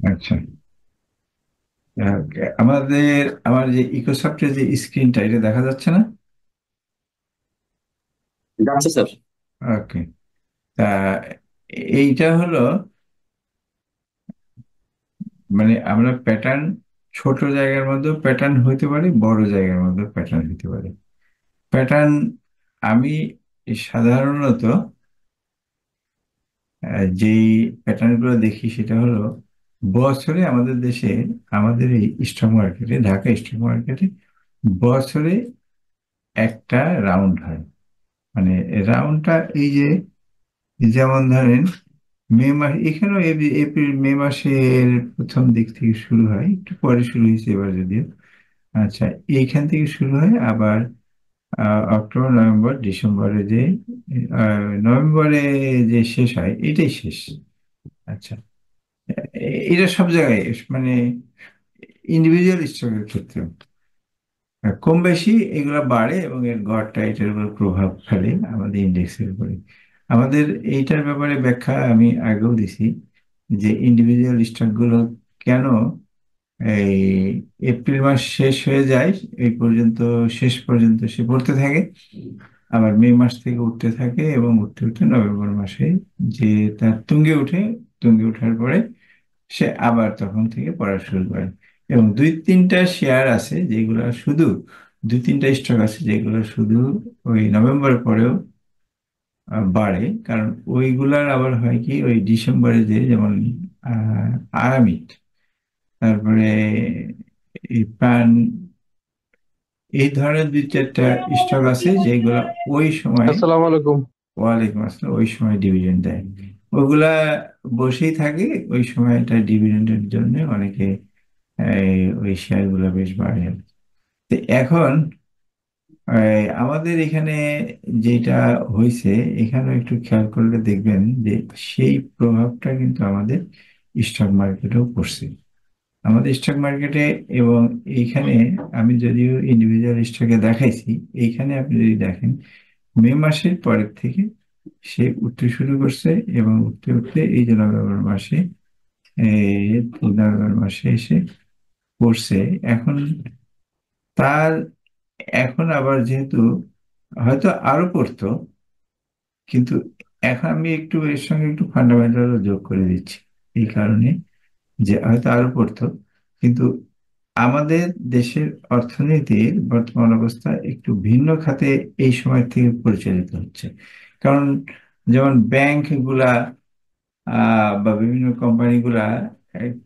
আচ্ছা। আমার যে ইকোসফটের যে স্ক্রিনটা এটা দেখা যাচ্ছে না? যাচ্ছে স্যার। ওকে। তা এইটা হলো, মানে আমরা প্যাটার্ন ছোট জায়গার মধ্যেও প্যাটার্ন হইতে পারে, বড় জায়গার মধ্যেও প্যাটার্ন হইতে পারে। প্যাটার্ন আমি সাধারণত যেই প্যাটার্ন গুলো দেখি সেটা হলো বছরে আমাদের দেশে, আমাদের এই স্টক মার্কেটে, ঢাকা স্টক মার্কেটে বছরে একটা রাউন্ড হয়। মানে রাউন্ডটা এই যে, যেমন ধরেন মে মাস, এখানেও এপ্রিল মে মাসের প্রথম দিক থেকে শুরু হয়, একটু পরে শুরু হয়েছে এবার যদিও। আচ্ছা, এইখান থেকে শুরু হয় আবার অক্টোবর নভেম্বর ডিসেম্বরে যে নভেম্বরে যে শেষ হয় এটাই শেষ। আচ্ছা, এটা সব জায়গায়, মানে ইন্ডিভিজুয়াল স্টকের ক্ষেত্রে কম বেশি এগুলো বাড়ে এবং এর গড়টা এটার উপর প্রভাব ফেলে আমাদের ইন্ডেক্সের উপরে। আমাদের এইটার ব্যাপারে ব্যাখ্যা আমি আগেও দিছি, যে ইন্ডিভিজুয়াল স্টকগুলো কেন এই এপ্রিল মাস শেষ হয়ে যায় এই পর্যন্ত, শেষ পর্যন্ত সে পড়তে থাকে, আবার মে মাস থেকে উঠতে থাকে এবং উঠতে উঠতে নভেম্বর মাসে যে তার তুঙ্গে উঠে, তুঙ্গে ওঠার পরে সে আবার তখন থেকে পড়া শুরু করে। এবং দুই তিনটা শেয়ার আছে যেগুলো শুধু, দুই তিনটা স্টক আছে যেগুলো শুধু ওই নভেম্বর পরেও বাড়ে। কারণ ওইগুলার আবার হয় কি, ওই ডিসেম্বরে যে যেমন আহ আরামিট, তারপরে এই প্রাণ, এই ধরনের দুই চারটা স্টক আছে যেগুলা ওই সময়, আসসালামু আলাইকুম। ওয়ালাইকুম আসসালাম, ওই সময় ডিভিডেন্ড দেয়। ওগুলা বসেই থাকে ওই সময়টা ডিভিডেন্ডের জন্য, অনেকে ওই শেয়ার গুলো বেশ বাড়ে। তো এখন আমাদের এখানে যেটা হয়েছে, এখানে একটু খেয়াল করলে দেখবেন যে সেই প্রভাবটা কিন্তু আমাদের স্টক মার্কেটেও পড়ছে, আমাদের স্টক মার্কেটে। এবং এইখানে আমি যদিও ইন্ডিভিজুয়াল স্টকে দেখাইছি, এইখানে আপনি যদি দেখেন মে মাসের পরের থেকে সে উঠতে শুরু করছে এবং উঠতে উঠতে এই যে নভেম্বর মাসে, নভেম্বর মাসে এসে পড়ছে। এখন তার, এখন আবার যেহেতু হয়তো আরো পড়তো, কিন্তু এখন আমি একটু এর সঙ্গে একটু ফান্ডামেন্টাল যোগ করে দিচ্ছি এই কারণে যে হয়তো আরো পড়তো, কিন্তু আমাদের দেশের অর্থনীতির বর্তমান অবস্থা একটু ভিন্ন খাতে এই সময় থেকে পরিচালিত হচ্ছে। কারণ যেমন ব্যাংক গুলা বা বিভিন্ন কোম্পানিগুলা এক-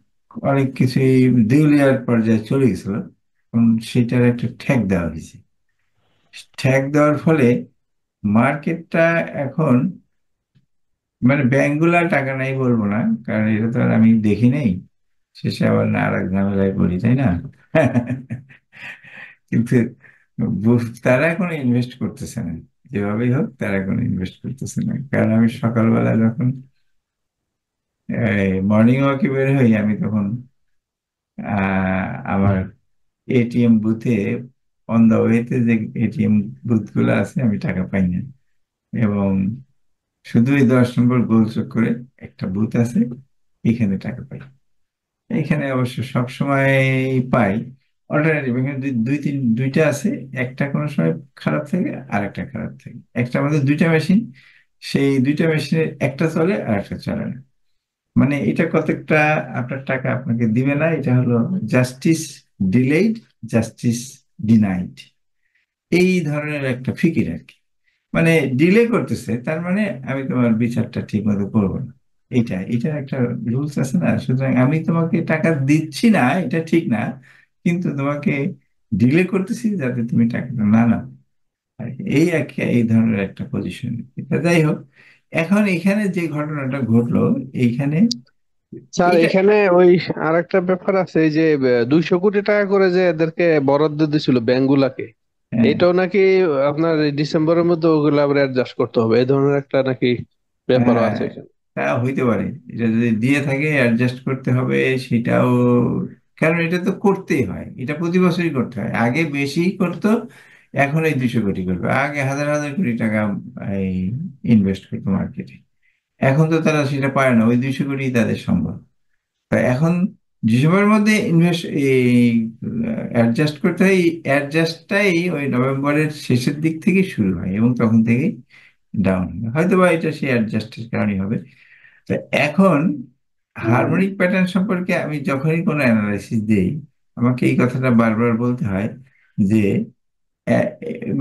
অনেক কিছুই দেউলিয়ার পর্যায়ে চলে গেছিল, এখন সেটার একটা ঠেক দেওয়া হয়েছে। ঠেক দেওয়ার ফলে মার্কেটটা এখন, মানে ব্যাংকগুলা টাকা নাই বলবো না, কারণ এটা তো আর আমি দেখি নাই, শেষে আবার না আর এক ঝামেলায় পড়ি, তাই না? কিন্তু তারা কোনো ইনভেস্ট করতেছে না, যেভাবেই হোক তারা কোনো ইনভেস্ট করতেছে না। কারণ আমি সকালবেলা যখন মর্নিং ওয়াকে বের হই, আমি তখন আমার এটিএম বুথে, অন দা ওয়েতে যে এটিএম বুথ গুলো আছে আমি টাকা পাই না। এবং শুধু এই 10 নম্বর গোল চক্করে একটা বুথ আছে, এখানে টাকা পাই। এখানে অবশ্য সব সময় পাই। অল্টারনেটিভ এখানে দুইটা আছে, একটা কোনো সময় খারাপ থাকে আর একটা খারাপ থাকে। একটা, আমাদের দুইটা মেশিন, সেই দুইটা মেশিনের একটা চলে আর একটা চলে না। মানে এটা কতটা আপনার টাকা আপনাকে দিবে না, এটা হলো জাস্টিস ডিলেইড, জাস্টিস ডিনাইড, এই ধরনের একটা ফিকির আর কি। মানে ডিলে করতেছে তার মানে আমি তোমার বিচারটা ঠিক মতো করবো না, এটা একটা রুলস আছে না? সুতরাং আমি তোমাকে টাকা দিচ্ছি না, এটা ঠিক না, কিন্তু তোমাকে ডিলে করতেছি যাতে তুমি টাকাটা না নাও। আর এই এই ধরনের একটা পজিশন। এটা যাই হোক, এখন এখানে যে ঘটনাটা ঘটলো এইখানে, স্যার এটা এখানে ওই আরেকটা ব্যাপার আছে, এই যে 200 কোটি টাকা করে যে এদেরকে বরাদ্দ দিছিল ব্যাংকগুলাকে, হ্যাঁ, এটাও নাকি আপনার এই ডিসেম্বরের মধ্যে ওগুলো আবার অ্যাডজাস্ট করতে হবে, এই ধরনের একটা নাকি ব্যাপারও হ্যাঁ, আছে এখানে। তা হইতে পারে। এটা যদি দিয়ে থাকে অ্যাডজাস্ট করতে হবে সেটাও, কারণ এটা তো করতেই হয়, এটা প্রতি বছরই করতে হয়। আগে বেশি করতো, এখন এই 200 কোটি করবে, আগে হাজার হাজার কোটি টাকা এই ইনভেস্ট করতো মার্কেটে। এখন তো তারা সেটা পারে না, ওই 200 কোটি তাদের সম্ভব। তা এখন ডিসেম্বরের মধ্যে ইনভেস্ট এই অ্যাডজাস্ট করতে হয়। এই অ্যাডজাস্টটাই ওই নভেম্বরের শেষের দিক থেকে শুরু হয় এবং তখন থেকেই ডাউন হয়, হয়তো বা এটা সেই অ্যাডজাস্টের কারণে হবে। তো এখন হারমোনিক প্যাটার্ন সম্পর্কে আমি যখনই কোনো অ্যানালাইসিস দেই, আমাকে এই কথাটা বারবার বলতে হয় যে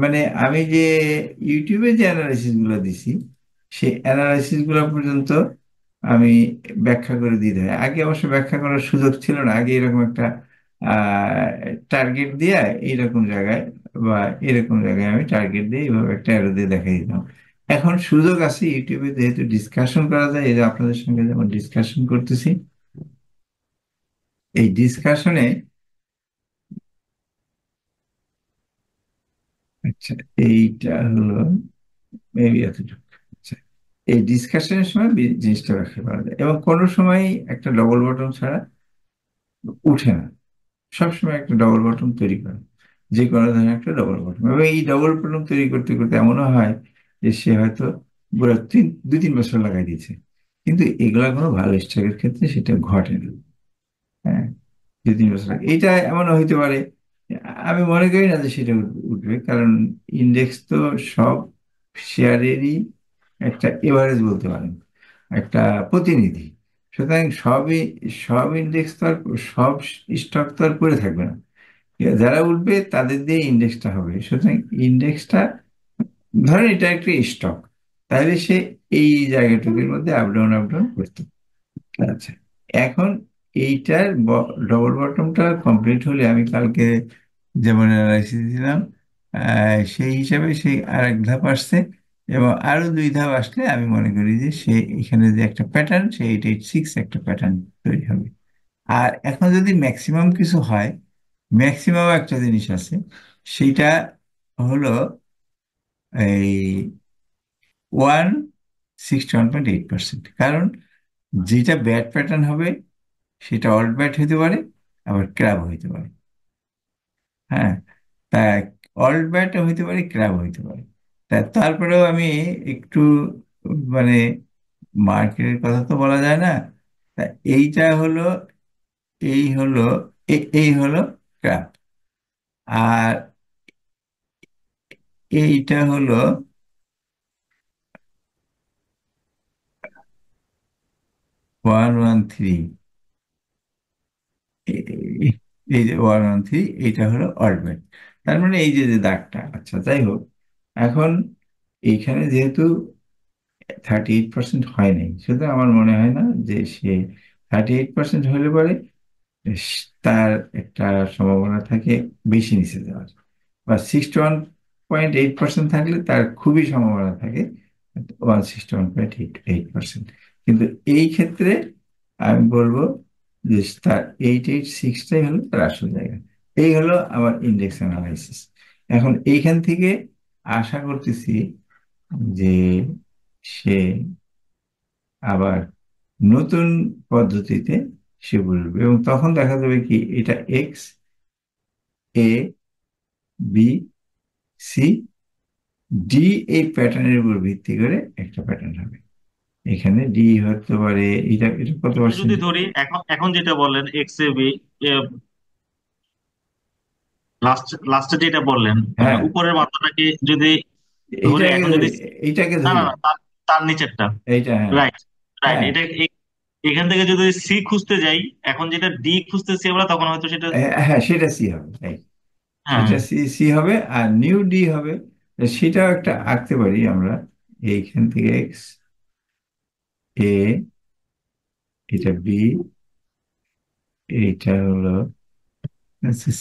মানে আমি যে ইউটিউবে যে অ্যানালাইসিস গুলো দিছি, সেই অ্যানালাইসিস গুলো পর্যন্ত আমি ব্যাখ্যা করে দিতে হয়। আগে অবশ্য ব্যাখ্যা করার সুযোগ ছিল না, আগে এরকম একটা টার্গেট দিয়ে এইরকম জায়গায় বা এরকম জায়গায় আমি টার্গেট দিয়ে এইভাবে একটা অ্যারো দিয়ে দেখাই দিতাম। এখন সুযোগ আছে ইউটিউবে, যেহেতু ডিসকাশন করা যায়, এই যে আপনাদের সঙ্গে যেমন ডিসকাশন করতেছি, এই ডিসকাশনে, আচ্ছা এইটা হলো মেবি এতটুকু। আচ্ছা, এই ডিসকাশনের সময় জিনিসটা ব্যাখ্যা করা যায় এবং কোনো সময় একটা ডবল বটম ছাড়া উঠে না। সবসময় একটা ডবল বটম তৈরি করে, যে কোনো ধরনের একটা ডবল বটম, এবং এই ডবল বটম তৈরি করতে করতে এমনও হয় যে সে হয়তো পুরো 2-3 বছর লাগাই দিয়েছে, কিন্তু এগুলা কোনো ভালো স্টকের ক্ষেত্রে সেটা ঘটে না। হ্যাঁ, 2-3 বছর এইটা এমনও হইতে পারে। আমি মনে করি না যে সেটা উঠবে, কারণ ইন্ডেক্স তো সব শেয়ারেরই একটা এভারেজ বলতে পারেন, একটা প্রতিনিধি। সুতরাং সব ইন্ডেক্স তো আর, সব স্টক তো আর পড়ে থাকবে না। যারা উঠবে তাদের দিয়ে ইন্ডেক্সটা হবে। সুতরাং ইন্ডেক্সটা, ধরেন এটা একটা স্টক, তাহলে সে এই জায়গাটুকুর মধ্যে আপ ডাউন আপ ডাউন করতে। আচ্ছা, এখন এইটার ডবল বটমটা কমপ্লিট হলে আমি কালকে যেমন অ্যানালাইসিস দিলাম, সেই হিসাবে সেই আর এক ধাপ আসছে, এবং আরো 2 ধাপ আসলে আমি মনে করি যে সে এখানে যে একটা প্যাটার্ন, সেই 886 একটা প্যাটার্ন তৈরি হবে। আর এখন যদি ম্যাক্সিমাম কিছু হয়, ম্যাক্সিমাম একটা জিনিস আছে, সেইটা হলো এই 161.8%। কারণ যেটা ব্যাড প্যাটার্ন হবে সেটা অল্ট ব্যাট হইতে পারে, আবার ক্র্যাব হইতে পারে। হ্যাঁ, তা অল্ট ব্যাট হইতে পারে, ক্র্যাব হইতে পারে। তা তারপরেও আমি একটু মানে মার্কেটের কথা তো বলা যায় না। তা এইটা হলো, এই হলো, এই হলো ক্র্যাব। আর এইটা হলো 113। এই যে 113, এইটা হলো অরবিট। তার মানে এই যে যে দাগটা, আচ্ছা যাই হোক, এখন এইখানে যেহেতু 38% হয় নাই, সুতরাং আমার মনে হয় না যে সে 38% হলে পরে তার একটা সম্ভাবনা থাকে বেশি নিচে যাওয়ার, বা 61.8% থাকলে তার খুবই সম্ভাবনা থাকে 161.88%। কিন্তু এই ক্ষেত্রে আমি বলবো যে তার 886টাই হলো তার আসল জায়গা। এই হলো আমার ইন্ডেক্স অ্যানালাইসিস। এখন এইখান থেকে আশা করতেছি যে সে আবার নতুন পদ্ধতিতে সে বলবে, এবং তখন দেখা যাবে কি এটা এক্স, এ, বি, সি, ডি, এই প্যাটার্নের উপর ভিত্তি করে একটা প্যাটার্ন হবে। এখানে ডি হতে পারে, এটা এটা কত এটা যদি পার্সেন্ট? ধরি, এখন এখন যেটা বললেন এক্স এ বি, লাস্টে যেটা বললেন, হ্যাঁ, উপরের মাথাটাকে যদি ধরি, এইটাকে এখন যদি ধরি, এইটাকে না না ধরি, না, তার তার নিচেরটা। এইটা, হ্যাঁ। রাইট, রাইট, হ্যাঁ, এটা এখান থেকে যদি সি খুঁজতে যাই, এখন যেটা ডি খুঁজতেছি আমরা, তখন হয়তো সেটা। হ্যাঁ, সেটা সি হবে, এই হ্যাঁ, সেটা সি সি হবে, আর নিউ ডি হবে। তো সেটাও একটা আঁকতে পারি আমরা। এইখান থেকে এক্স, এ, এটা বি, এইটা হলো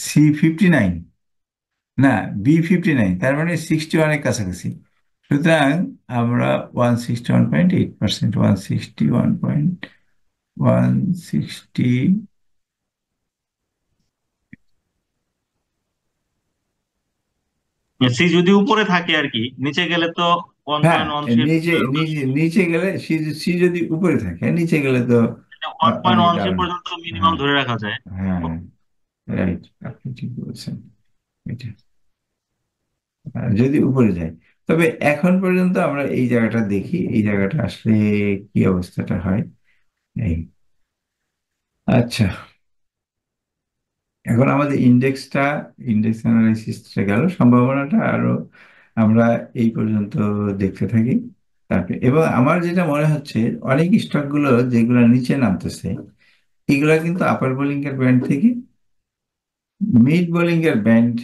C59, না, B59, তার মানে 61-এর কাছাকাছি। সুতরাং আমরা 161.8%, 161.160, সি যদি উপরে থাকে আর কি, নিচে গেলে তো ওয়ান হ্যাঁ, পয়েন্ট ওয়ান থ্রি নিচে নিচে নিচে গেলে সি, সি যদি উপরে থাকে, নিচে গেলে তো ওয়ান পয়েন্ট অনেক ওয়ান থ্রি ডাউন। পর্যন্ত মিনিমাম হ্যাঁ, ধরে রাখা যায়। হ্যাঁ, রাইট, আপনি ঠিক বলছেন এটা। যদি উপরে যায়, তবে এখন পর্যন্ত আমরা এই জায়গাটা দেখি, এই জায়গাটা আসলে কি অবস্থাটা হয়। এই আচ্ছা, এখন আমাদের ইন্ডেক্স অ্যানালাইসিসটা গেল, সম্ভাবনাটা আরো আমরা এই পর্যন্ত দেখতে থাকি। তারপরে এবং আমার যেটা মনে হচ্ছে, অনেক স্টকগুলো যেগুলো নিচে নামতেছে, এগুলা কিন্তু আপার বোলিং এর ব্যান্ড থেকে মিড বোলিং এর ব্যান্ড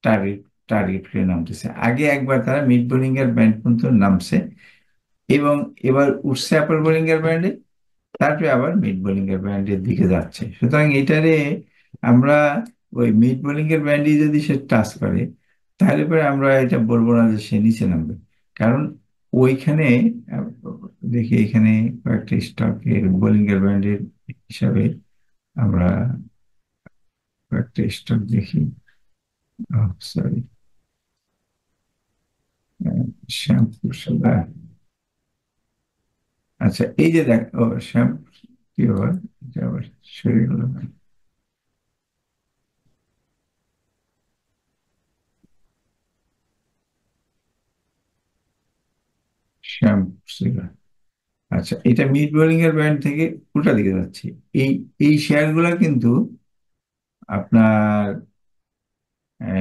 টার্গেট টার্গেট করে নামতেছে। আগে একবার তারা মিড বোলিং এর ব্যান্ড পর্যন্ত নামছে এবং এবার উঠছে আপার বোলিং এর ব্যান্ডে, তারপরে আবার মিড বোলিং এর ব্যান্ডের দিকে যাচ্ছে। সুতরাং এটারে আমরা ওই মিড বোলিং এর ব্যান্ডই যদি সে টাচ করে, তাহলে পরে আমরা এটা বলবো না যে সে নিচে নামবে। কারণ ওইখানে আহ, দেখি এখানে কয়েকটা স্টকের বোলিং এর ব্যান্ডের হিসাবে আমরা কয়েকটা স্টক দেখি। Sorry, Shyampur sugar. আচ্ছা, এই যে দেখ, ও শ্যাম, কি আবার এটা আবার সরে গেল। শ্যামপুর সুগার। আচ্ছা, এটা মিড বোলিং এর ব্যান্ড থেকে উল্টা দিকে যাচ্ছে। এই এই শেয়ার গুলা কিন্তু আপনার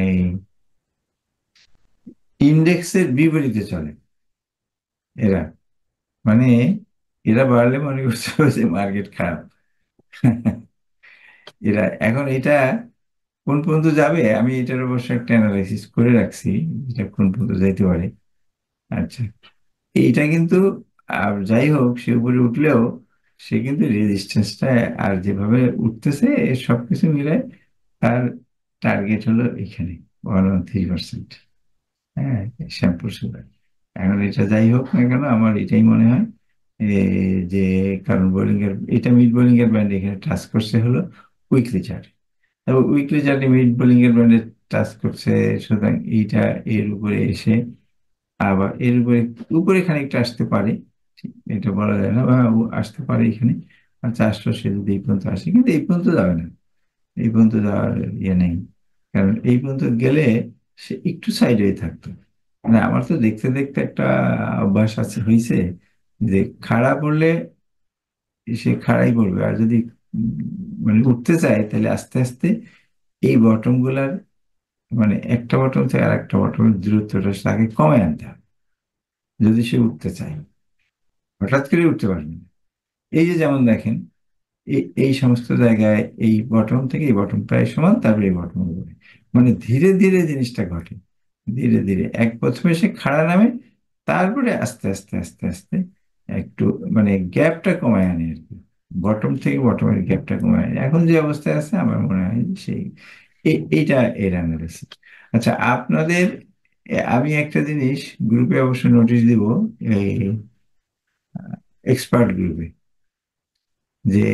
এই ইন্ডেক্সের বিপরীতে চলে এরা। মানে এরা বাড়লে মনে করছে যে মার্কেট খারাপ। এরা এখন এটা কোন পর্যন্ত যাবে, আমি এটার অবশ্য একটা অ্যানালাইসিস করে রাখছি, এটা কোন পর্যন্ত যাইতে পারে। আচ্ছা, এইটা কিন্তু যাই হোক, সে উপরে উঠলেও সে কিন্তু রেজিস্ট্যান্সটা আর যেভাবে উঠতেছে, সবকিছু মিলে তার টার্গেট হলো এখানে 31%। হ্যাঁ, শ্যাম্পুর সুগার। এখন এটা যাই হোক না কেন, আমার এটাই মনে হয় এ, যে কারণ বোলিং এর এটা মিড বোলিং এর ব্যান্ড এখানে টাচ করছে হলো উইকলি চার্ট, এবং উইকলি চার্টে মিড বোলিং এর ব্যান্ডে টাচ করছে। সুতরাং এইটা এর উপরে এসে আবার এর উপরে উপরে খানিকটা আসতে পারে, ঠিক, এটা বলা যায় না, বা ও আসতে পারে এখানে। আচ্ছা, আসলো, সে যদি এই পর্যন্ত আসে, কিন্তু এই পর্যন্ত যাবে না, এই পর্যন্ত যাওয়ার ইয়ে নেই। কারণ এই পর্যন্ত গেলে সে একটু সাইড হয়ে থাকতো। মানে আমার তো দেখতে দেখতে একটা অভ্যাস আছে, হয়েছে যে খাড়া পড়লে সে খাড়াই পড়বে, আর যদি উম, মানে উঠতে চায় তাহলে আস্তে আস্তে এই বটম গুলার, মানে একটা বটম থেকে আর একটা বটমের দূরত্বটা তাকে কমে আনতে হবে যদি সে উঠতে চায়। হঠাৎ করে উঠতে পারবে না। এই যে যেমন দেখেন, এই সমস্ত জায়গায় এই বটম থেকে এই বটম প্রায় সমান, তারপরে এই বটম উপরে, মানে ধীরে ধীরে জিনিসটা ঘটে। ধীরে ধীরে এক প্রথমে সে খাড়া নামে, তারপরে আস্তে আস্তে আস্তে আস্তে একটু মানে গ্যাপটা কমায় আনে আর কি। বটম থেকে বটমের গ্যাপটা কমায় আনে। এখন যে অবস্থায় আছে আমার মনে হয় যে সেই এইটা এর অ্যানালিসিস। আচ্ছা, আপনাদের আমি একটা জিনিস গ্রুপে অবশ্য নোটিশ দিব, এই এক্সপার্ট গ্রুপে, যে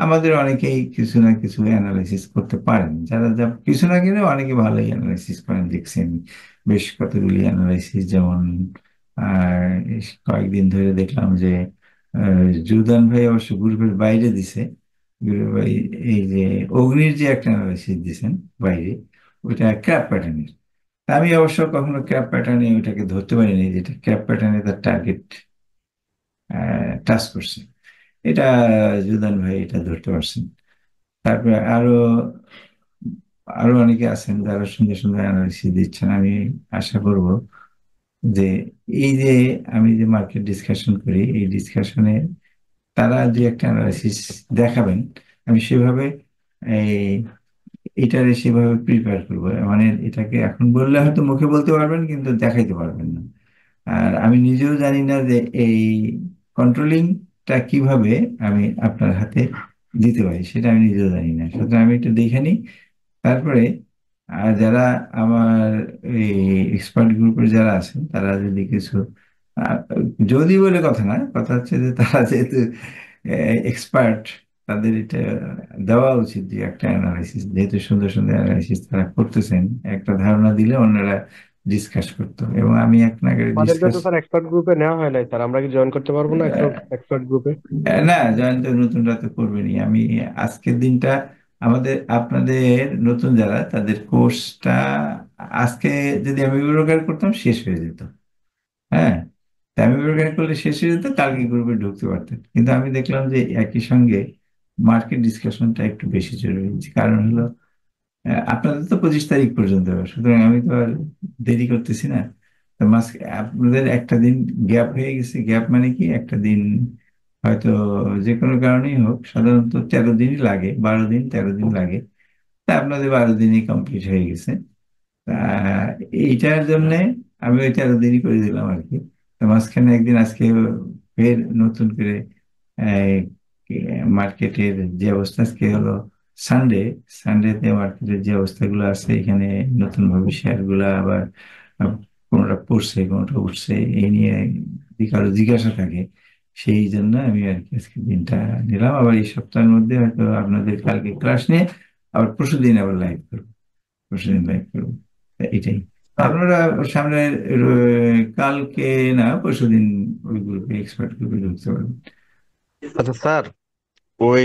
আমাদের অনেকেই কিছু না কিছু অ্যানালাইসিস করতে পারেন, যারা যা কিছু না গেলে অনেকে ভালোই অ্যানালাইসিস করেন দেখছি আমি। বেশ কতগুলি অ্যানালাইসিস, যেমন কয়েকদিন ধরে দেখলাম যে জুদান ভাই অবশ্য গ্রুপের বাইরে দিছে। গ্রুপের ভাই এই যে অগ্নির যে একটা অ্যানালাইসিস দিছেন বাইরে, ওইটা ক্র্যাপ প্যাটার্নের। আমি অবশ্য কখনো ক্র্যাপ প্যাটার্নে ওইটাকে ধরতে পারিনি, যেটা ক্র্যাপ প্যাটার্নে তার টার্গেট টাচ করছে। এটা জুদান ভাই এটা ধরতে পারছেন। তারপরে আরো আরো অনেকে আছেন যারা সুন্দর সুন্দর অ্যানালিসিস দিচ্ছেন। আমি আশা করব যে এই যে আমি যে মার্কেট ডিসকাশন করি, এই ডিসকাশনে তারা যে একটা অ্যানালিসিস দেখাবেন, আমি সেভাবে এই এটারে সেভাবে প্রিপেয়ার করবো। মানে এটাকে এখন বললে হয়তো মুখে বলতে পারবেন কিন্তু দেখাইতে পারবেন না। আর আমি নিজেও জানি না যে এই কন্ট্রোলিংটা কিভাবে আমি আপনার হাতে দিতে পারি, সেটা আমি নিজেও জানি না। সুতরাং আমি একটু দেখে নিই, তারপরে আর যারা আমার এই এক্সপার্ট গ্রুপের যারা আছেন তারা যদি কিছু আহ, যদি বলে কথা না, কথা হচ্ছে যে তারা যেহেতু এক্সপার্ট, তাদের এটা দেওয়া উচিত যে একটা অ্যানালাইসিস, যেহেতু সুন্দর সুন্দর অ্যানালাইসিস তারা করতেছেন, একটা ধারণা দিলে অন্যরা ডিসকাস করতো এবং আমি এক নাগারে আমাদেরকে ডিসকাস। তো স্যার এক্সপার্ট গ্রুপে নেওয়া হয় নাই স্যার, আমরা কি জয়েন করতে পারবো না এক্সপার্ট গ্রুপে? না, জয়েন তো নতুনরা তো করবেনই। আমি আজকের দিনটা আমাদের আপনাদের নতুন যারা তাদের কোর্সটা আজকে যদি আমি বিভাগ করতাম শেষ হয়ে যেত। হ্যাঁ, তা আমি বিভাগ করলে শেষ হয়ে যেত, কালকে গ্রুপে ঢুকতে পারতেন। কিন্তু আমি দেখলাম যে একই সঙ্গে মার্কেট ডিসকাশনটা একটু বেশি জরুরি। কারণ হলো আপনাদের তো 25 তারিখ পর্যন্ত, সুতরাং আমি তো আর দেরি করতেছি না। তো আপনাদের একটা দিন গ্যাপ হয়ে গেছে। গ্যাপ মানে কি, একটা দিন হয়তো যে কোনো কারণেই হোক, সাধারণত 13 দিনই লাগে, 12 দিন 13 দিন লাগে। তা আপনাদের 12 দিনই কমপ্লিট হয়ে গেছে। তা এইটার জন্য আমি ওইটা আরো দেরি করে দিলাম আর কি। তো মাঝখানে একদিন আজকে ফের নতুন করে মার্কেটের যে অবস্থা, আজকে হলো সানডে। সানডেতে মার্কেটের যে অবস্থাগুলো আছে এখানে, নতুন ভাবে শেয়ার গুলা আবার আহ, কোনোটা পড়ছে কোনোটা উঠছে, এই নিয়ে যদি কারো জিজ্ঞাসা থাকে, সেই জন্য আমি আর কি আজকে দিনটা নিলাম। আবার এই সপ্তাহের মধ্যে হয়তো আপনাদের কালকে ক্লাস নিয়ে আবার পরশুদিন আবার লাইভ করবো, পরশুদিন লাইভ করবো। তা এটাই স্যার, আপনারা সামনে কালকে না পরশুদিন ওই গ্রুপে, এক্সপার্ট গ্রুপে ঢুকতে পারবেন। আচ্ছা স্যার, ওই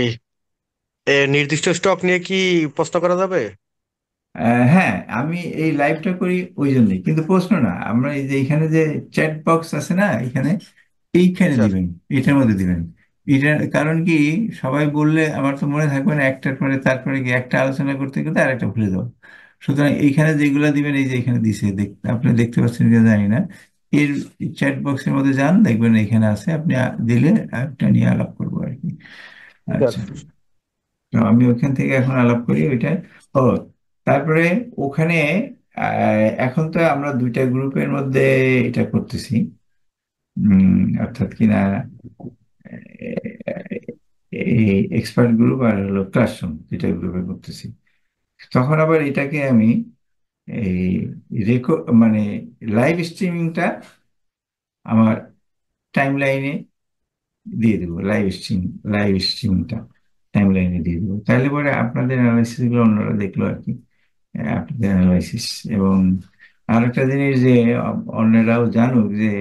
নির্দিষ্ট স্টক নিয়ে কি প্রশ্ন করা যাবে? হ্যাঁ, আমি এই লাইভটা করি ওই জন্যই, কিন্তু প্রশ্ন না, আমরা এই যে এখানে যে চ্যাট বক্স আছে না এখানে, এইখানে স্যার, দিবেন, এটার মধ্যে দিবেন। এটার কারণ কি, সবাই বললে আমার তো মনে থাকবে না, একটার পরে তারপরে কি একটা আলোচনা করতে করতে আরেকটা ভুলে যাবো। সুতরাং এইখানে যেগুলা দিবেন, এই যে এখানে দিছে, আপনি দেখতে পাচ্ছেন কিনা জানি না, এর চ্যাট বক্সের মধ্যে যান, দেখবেন এখানে আছে, আপনি দিলে একটা নিয়ে আলাপ করবো আর কি। স্যার। আচ্ছা, তো আমি ওখান থেকে এখন আলাপ করি ওইটা। ও, তারপরে ওখানে এখন তো আমরা দুইটা গ্রুপের মধ্যে এটা করতেছি, অর্থাৎ কিনা এই এক্সপার্ট গ্রুপ আর হলো ক্লাসরুম, দুইটা গ্রুপে করতেছি। তখন আবার এটাকে আমি এই মানে লাইভ স্ট্রিমিংটা আমার টাইম লাইনে দিয়ে দেবো। লাইভ স্ট্রিমিংটা টাইম লাইনে দিয়ে দেবো, তাহলে পরে আপনাদের অ্যানালাইসিস গুলো অন্যরা দেখলো আর কি, আপনাদের অ্যানালাইসিস। এবং আরেকটা জিনিস যে অন্যরাও জানুক যে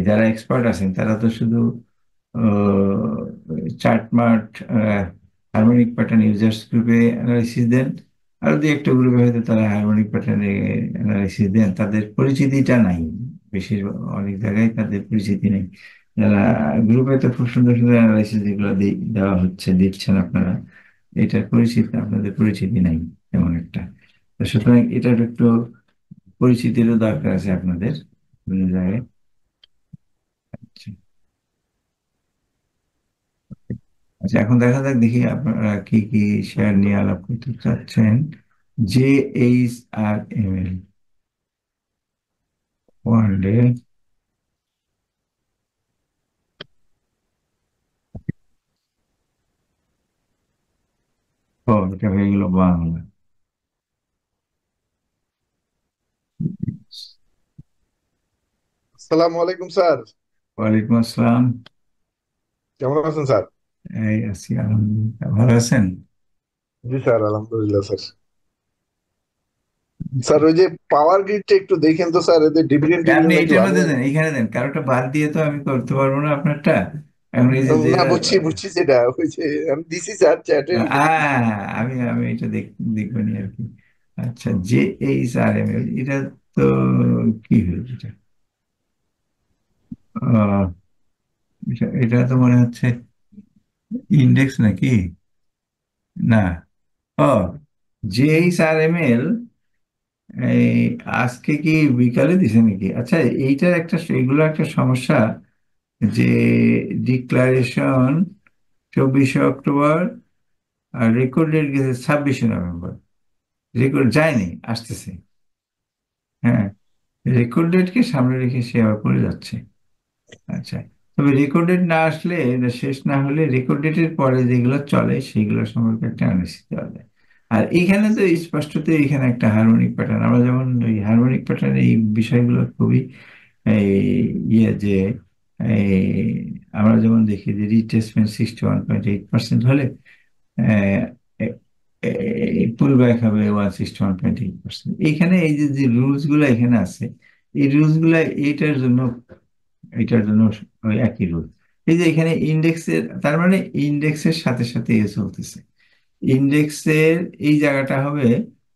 যারা এক্সপার্ট আছেন তারা তো শুধু chart mart, harmonic pattern users গ্রুপে অ্যানালাইসিস দেন, আর দুই একটা গ্রুপে হয়তো তারা হারমোনিক প্যাটার্নে অ্যানালাইসিস দেন, তাদের পরিচিতিটা নাই। বেশিরভাগ অনেক জায়গায় তাদের পরিচিতি নেই। যারা গ্রুপে তো খুব সুন্দর সুন্দর অ্যানালাইসিস যেগুলো দেওয়া হচ্ছে, দিচ্ছেন আপনারা, এটার পরিচিতি, আপনাদের পরিচিতি নাই তেমন একটা। তো সুতরাং এটার একটু পরিচিতিরও দরকার আছে আপনাদের বিভিন্ন জায়গায়। আচ্ছা, আচ্ছা, এখন দেখা যাক, দেখি আপনারা কি কি শেয়ার নিয়ে আলাপ করতে চাচ্ছেন। J H R M L one day. ও, এটা হয়ে গেল বাংলা। আসসালামু আলাইকুম স্যার। ওয়ালাইকুম আসসালাম। কেমন আছেন স্যার? এই আছি, আলহামদুলিল্লাহ, ভালো আছেন? জি স্যার, আলহামদুলিল্লাহ স্যার। স্যার, ওই যে পাওয়ার গ্রিডটা একটু দেখেন তো স্যার, এদের ডিভিডেন্ড আপনি টিভিডেন্ড নাকি এইটার ভালো মধ্যে হয়। দেন, এখানে দেন, কারোটা বাদ দিয়ে তো আমি করতে পারবো না আপনারটা। এখন এই যে না, বুঝছি বুঝছি, সেটা ওই যে আমি দিছি স্যার চ্যাটে, ওইটা দেখতেছি। আমি আমি এটা দেখবো নি আর কি। আচ্ছা, J H R M L, এটা তো কি হলো এটা? আহ, এটা তো মনে হচ্ছে ইন্ডেক্স নাকি? না। ও, J H R M L এই আজকে কি বিকালে দিছে নাকি? আচ্ছা, এইটার একটা, এগুলো একটা সমস্যা যে ডিক্লারেশন 24শে অক্টোবর, আর রেকর্ড ডেট গেছে 26শে নভেম্বর। রেকর্ড যায়নি, আসতেছে। হ্যাঁ, রেকর্ড ডেটকে সামনে রেখে সে আবার করে যাচ্ছে। আচ্ছা, তবে রেকর্ড ডেট না আসলে, এটা শেষ না হলে, রেকর্ড ডেটের পরে যেগুলো চলে সেগুলো সম্পর্কে একটা অ্যানালিসিস দেওয়া যায়। আর এখানে তো স্পষ্টত এখানে একটা হারমোনিক প্যাটার্ন, আমরা যেমন ওই হারমোনিক প্যাটার্ন এই বিষয়গুলো খুবই এই ইয়ে যে এই আমরা যেমন দেখি যে রিট্রেসমেন্ট 61.8% হলে আহ, এ- পুল ব্যাক হবে 161.8%। এইখানে এই যে যে রুলস গুলা এখানে আছে, এই রুলস গুলা এটার জন্য ওই একই রুল। এই যে এখানে ইন্ডেক্সের, তার মানে ইন্ডেক্সের সাথে সাথে এ চলতেছে। ইন্ডেক্সের এই জায়গাটা হবে,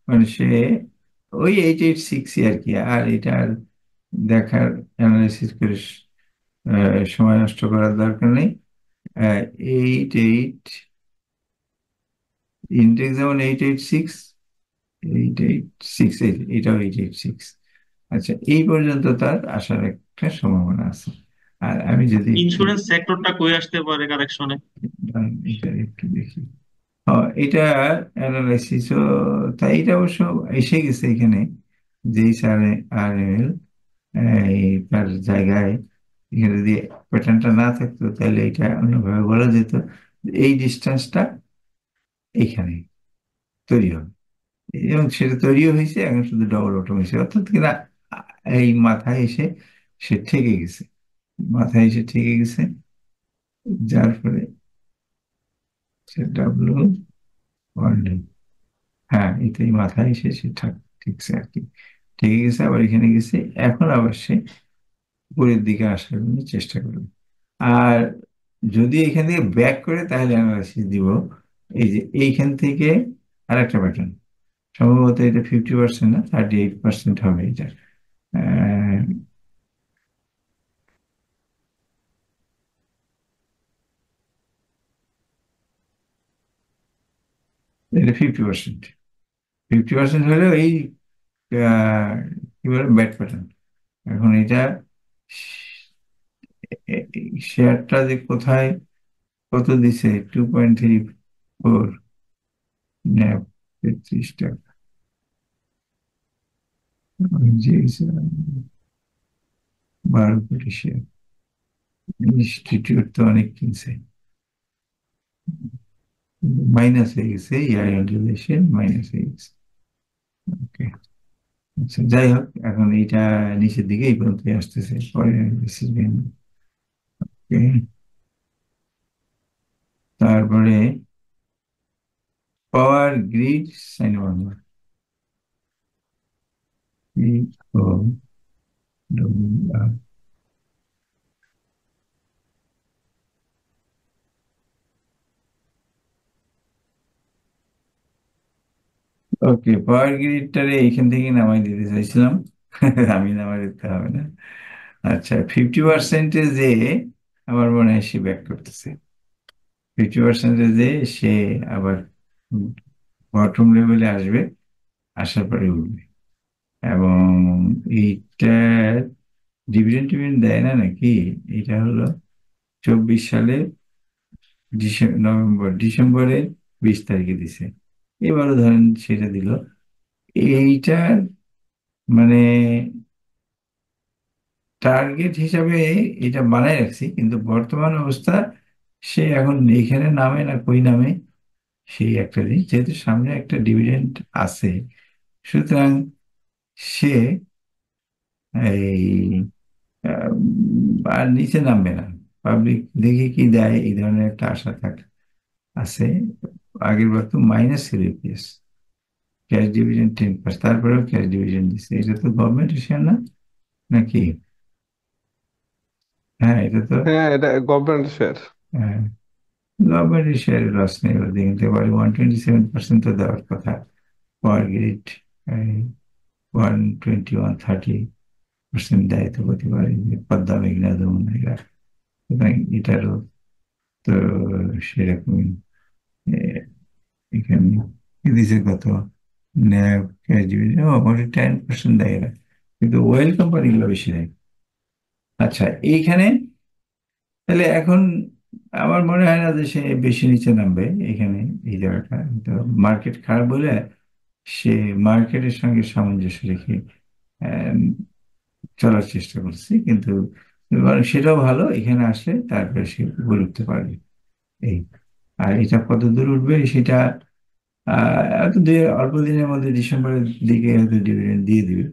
মানে সে ওই 886 আর কি। আর এটার দেখার, অ্যানালাইসিস করে সময় নষ্ট করার দরকার নেই। 88 ইন্ডেক্স যেমন 886, 886, এটাও 886। আচ্ছা, এই পর্যন্ত তার আসার একটা সম্ভাবনা আছে। আর আমি যদি একটু ইন্স্যুরেন্স সেক্টরটা কই আসতে পারে কারেকশনে? এটা একটু দেখি। এটা অ্যানালাইসিসও, তাই এটা অবশ্য এসে গেছে এখানে, যেই স্যার আর এম এল তার জায়গায় এখানে যদি প্যাটার্নটা না থাকতো তাহলে এটা অন্যভাবে বলা যেত যে এই ডিস্টেন্সটা এইখানে তৈরি হবে, এবং সেটা তৈরিও হয়েছে। এখন শুধু ডবল বটম হয়েছে, অর্থাৎ কিনা এই মাথায় এসে সে ঠেকে গেছে, মাথায় এসে ঠেকে গেছে, যার ফলে সে ডাব্লু ওয়ান, হ্যাঁ এটাই মাথায় এসে সে ঠিকছে আর কি, ঠেকে গেছে, আবার এখানে গেছে। এখন আবার সে উপরের দিকে আসার জন্য চেষ্টা করবে। আর যদি এখান থেকে ব্যাক করে তাহলে অ্যানালাইসিস দিব এই যে এইখান থেকে আর একটা প্যাটার্ন, সম্ভবত এটা 50% না, 38% হবে এটা। আহ, এটা 50%, 50% হলেও এই কি বলে ব্যাট প্যাটার্ন। এখন এটা শেয়ারটা যে কোথায় কত দিছে, 2.34, ন্যাপ 33 টাকা। যে 12 কোটি শেয়ার, ইনস্টিটিউট তো অনেক কিনছে, মাইনাস হয়ে গেছে, ইয়ার ইন্টারভেশন মাইনাস হয়ে গেছে। ওকে, আচ্ছা যাই হোক, এখন এইটা নিচের দিকে এই পর্যন্ত আসতেছে, পরে decision, okay? তারপরে power grid sign Bangla, POWR। ওকে, পাওয়ার গ্রিডটারে এইখান থেকে নামাই দিতে চাইছিলাম, আমি নামাই দিতে হবে না। আচ্ছা, 50%-এ আমার মনে হয় সে ব্যাক করতেছে, 50%-এ সে আবার বটম লেভেলে আসবে, আসার পরে উঠবে। এবং এইটা ডিভিডেন্ড টিভিডেন্ড দেয় না নাকি? এটা হলো 24 সালে ডিসেম্বরের 20 তারিখে দিছে, এবারও ধরেন সেটা দিল। এইটা মানে টার্গেট হিসাবে এটা বানায় রাখছি, কিন্তু বর্তমান অবস্থা সে এখন এইখানে নামে না কই নামে, সেই একটা জিনিস, যেহেতু সামনে একটা ডিভিডেন্ড আছে, সুতরাং সে এই আর নিচে নামবে না। পাবলিক দেখি কি দেয়, এই ধরনের একটা আশা আছে। আগের বার তো মাইনাস ছিল ইপিএস, ক্যাশ ডিভিডেন্ড 10%, তারপরেও ক্যাশ ডিভিডেন্ড দিচ্ছে। এটা তো গভর্নমেন্ট শেয়ার না নাকি? হ্যাঁ এটা তো, হ্যাঁ, এটা গভর্নমেন্ট শেয়ার। হ্যাঁ গভর্নমেন্ট শেয়ারের লস নেই, ওরা দেখতে পারে 127% তো দেওয়ার কথা। পাওয়ার গ্রিড 120, 130% দেয় তো হতে পারে, যে পদ্মা মেঘনা যমুনা এরা, সুতরাং এটারও তো সেরকমই। আহ, এখানে দিছে কত, ন্যাব ক্যাশ ডিভিডেন্ড মোটামুটি 10% দেয় এরা, কিন্তু ওয়েল কোম্পানিগুলো বেশি দেয়। আচ্ছা, এইখানে তাহলে এখন আমার মনে হয় না যে সে বেশি নিচে নামবে এখানে, এই জায়গাটা তো মার্কেট খারাপ বলে সে মার্কেটের সঙ্গে সামঞ্জস্য রেখে আহ, চলার চেষ্টা করছে, কিন্তু সেটাও ভালো, এখানে আসলে তারপরে সে উপরে উঠতে পারবে। এই, আর এটা কত দূর উঠবে সেটা হয়তো অল্প দিনের মধ্যে ডিসেম্বরের দিকে হয়তো ডিভিডেন্ড দিয়ে দিবে।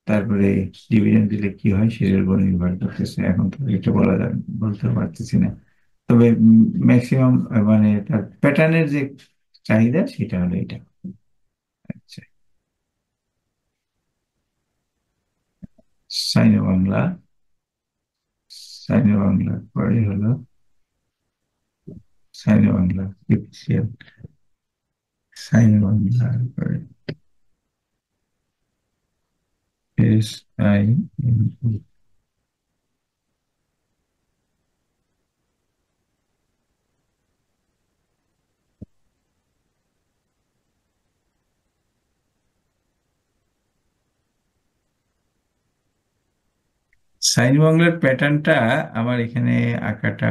তারপরে ডিভিডেন্ড দিলে কি হয় সেটার উপর নির্ভর করতেছে, এখন তো এটা বলতে পারতেছি না। তবে ম্যাক্সিমাম মানে তার প্যাটার্নের যে চাহিদা সেটা হলো এটা। আচ্ছা, সাইনো বাংলা, সাইনো বাংলার পরে হলো সাইনো বাংলা ইপিসিএল, সাইনো বাংলার পরে SIME। সাইন বাংলার প্যাটার্নটা আমার এখানে আঁকাটা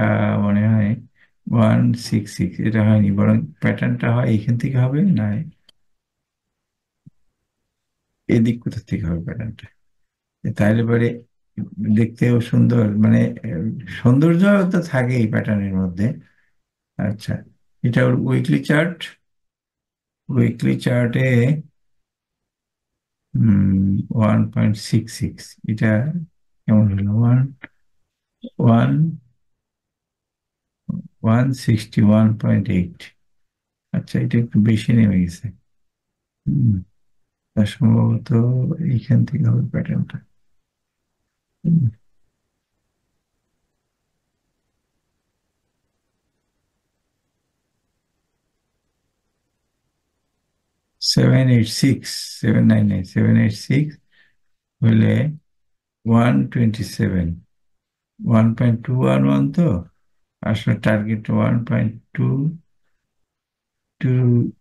মনে হয় 166, এটা হয়নি, বরং প্যাটার্নটা হয় এখান থেকে হবে না, এদিক কোথা থেকে হবে প্যাটার্নটা, তাহলে পরে দেখতেও সুন্দর, মানে সৌন্দর্য তো থাকে এই প্যাটার্নের মধ্যে। আচ্ছা, এটা ওর উইকলি চার্ট, উইকলি চার্টে 1.66, এটা কেমন হলো? ওয়ান 161.8। আচ্ছা, এটা একটু বেশি নেমে গেছে। হুম, তা সম্ভবত এইখান থেকে হবে প্যাটার্নটা। 786, 799, 786 হলে 127, 1.211 তো, আসলে টার্গেট 1.2, 3,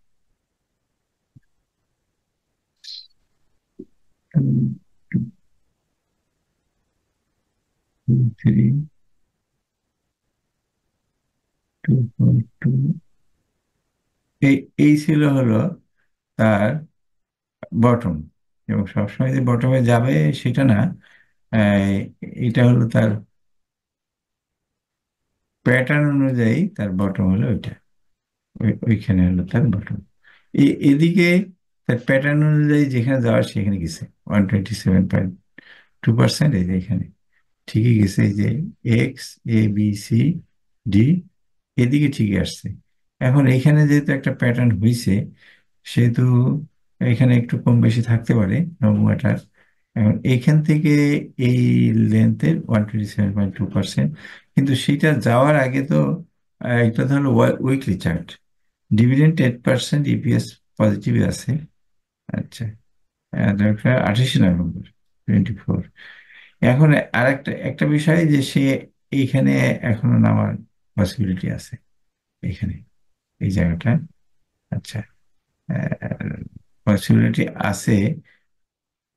2.2, এই এই ছিল হলো তার বটম। এবং সবসময় যে বটমে যাবে সেটা না, আহ, এটা হলো তার প্যাটার্ন অনুযায়ী তার বটম হলো ওইটা, ওইখানে হলো তার বটম। এদিকে তার প্যাটার্ন অনুযায়ী যেখানে যাওয়ার সেখানে গেছে 127.2%, এই যে এখানে ঠিকই গেছে, এই যে এক্স, ABCD, এদিকে ঠিকই আসছে। এখন এখানে যেহেতু একটা প্যাটার্ন হয়েছে, সেহেতু এখানে একটু কম বেশি থাকতে পারে নমুনাটার। এখন এইখান থেকে এই লেন্থের 127.2%, কিন্তু সেটা যাওয়ার আগে তো একটা ধরো weekly chart, dividend 8%, EPS positive আছে। আচ্ছা, দরকার 28 নভেম্বর 24। এখন আরেকটা একটা বিষয় যে সে এইখানে এখনো নামার পসিবিলিটি আছে, এখানে এই জায়গাটা। আচ্ছা, পসিবিলিটি আছে,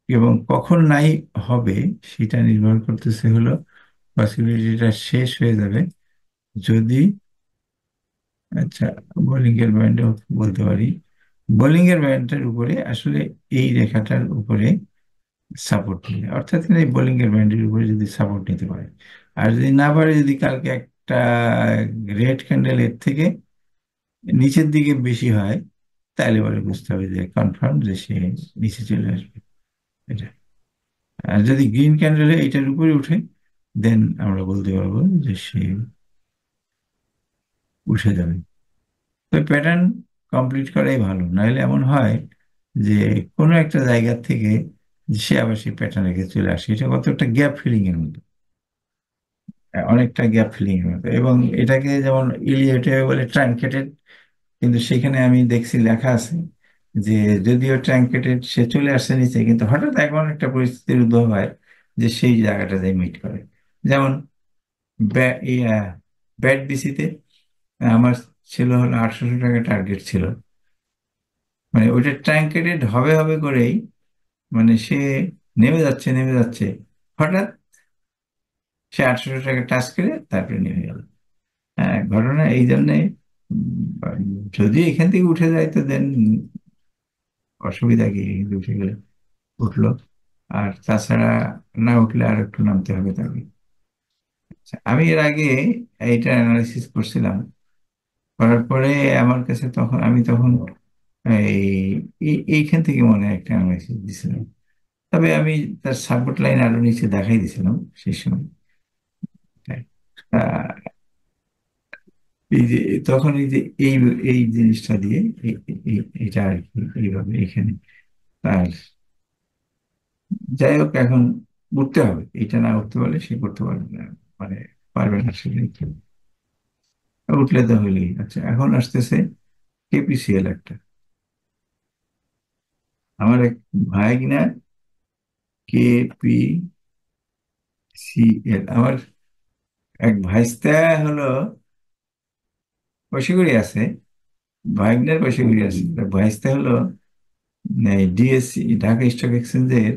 এবং কখন নাই হবে সেটা নির্ভর করতেছে হলো পসিবিলিটিটা শেষ হয়ে যাবে যদি, আচ্ছা, বোলিং এর ব্যান্ডও বলতে পারি, বোলিং এর ব্যান্ডটার উপরে আসলে এই রেখাটার উপরে সাপোর্ট নিলে, অর্থাৎ এই বোলিং এর ব্যান্ডের উপরে যদি সাপোর্ট নিতে পারে, আর যদি না পারে, যদি কালকে একটা রেড ক্যান্ডেল এর থেকে নিচের দিকে বেশি হয়, তাহলে পরে বুঝতে হবে যে কনফার্ম যে সে নিচে চলে আসবে, এটা। আর যদি গ্রিন ক্যান্ডেলে এটার উপরে উঠে, দেন আমরা বলতে পারবো যে সে উঠে যাবে। তো প্যাটার্ন কমপ্লিট করাই ভালো, নাহলে এমন হয় যে কোনো একটা জায়গা থেকে সে আবার সেই প্যাটার্ন রেখে চলে আসে, এটা কত একটা গ্যাপ ফিলিং এর মতো, অনেকটা গ্যাপ ফিলিং এর মতো। এবং এটাকে যেমন ইলিয়েটে বলে ট্রাঙ্কেটেড, কিন্তু সেখানে আমি দেখছি লেখা আছে যে যদিও ট্রাঙ্কেটেড, সে চলে আসছে নিচে, কিন্তু হঠাৎ এমন একটা পরিস্থিতির উদ্ভব হয় যে সেই জায়গাটা যায় মিট করে। যেমন ব্যাট বিসিতে আমার ছিল হলো 800 টাকা টার্গেট ছিল, মানে ওইটা ট্রাঙ্কেটেড হবে হবে করেই, মানে সে নেমে যাচ্ছে নেমে যাচ্ছে, হঠাৎ সে 800 টাকা টাচ করে তারপরে নেমে গেল। হ্যাঁ, ঘটনা এই জন্যে, যদি এখান থেকে উঠে যায় তো দেন অসুবিধা কি, কিন্তু উঠে গেলে উঠলো, আর তাছাড়া না উঠলে আর একটু নামতে হবে তাকে। আচ্ছা, আমি এর আগে এইটা অ্যানালাইসিস করছিলাম, করার পরে আমার কাছে তখন আমি তখন এই এইখান থেকে মনে হয় একটা অ্যানালাইসিস দিছিলাম, তবে আমি তার সাপোর্ট লাইন আরো নিচে দেখাই দিছিলাম সেই সময়। আহ, এই যে তখন এই যে এই এই জিনিসটা দিয়ে এটা আর কি এইভাবে এখানে, আর যাই হোক, এখন উঠতে হবে, এটা না উঠতে পারলে সে করতে পারবে না, মানে পারবে না সে, উঠলে তো হইলেই। আচ্ছা, এখন আসতেছে KPCL একটা, আমার এক ভাইগনা, KPCL, আমার এক ভাইস্তা হলো বৈশাখুড়ি আছে, ভাইগনার বৈশাখুড়ি আছে, তার ভাইস্তা হলো ডিএসসি, ঢাকা স্টক এক্সচেঞ্জের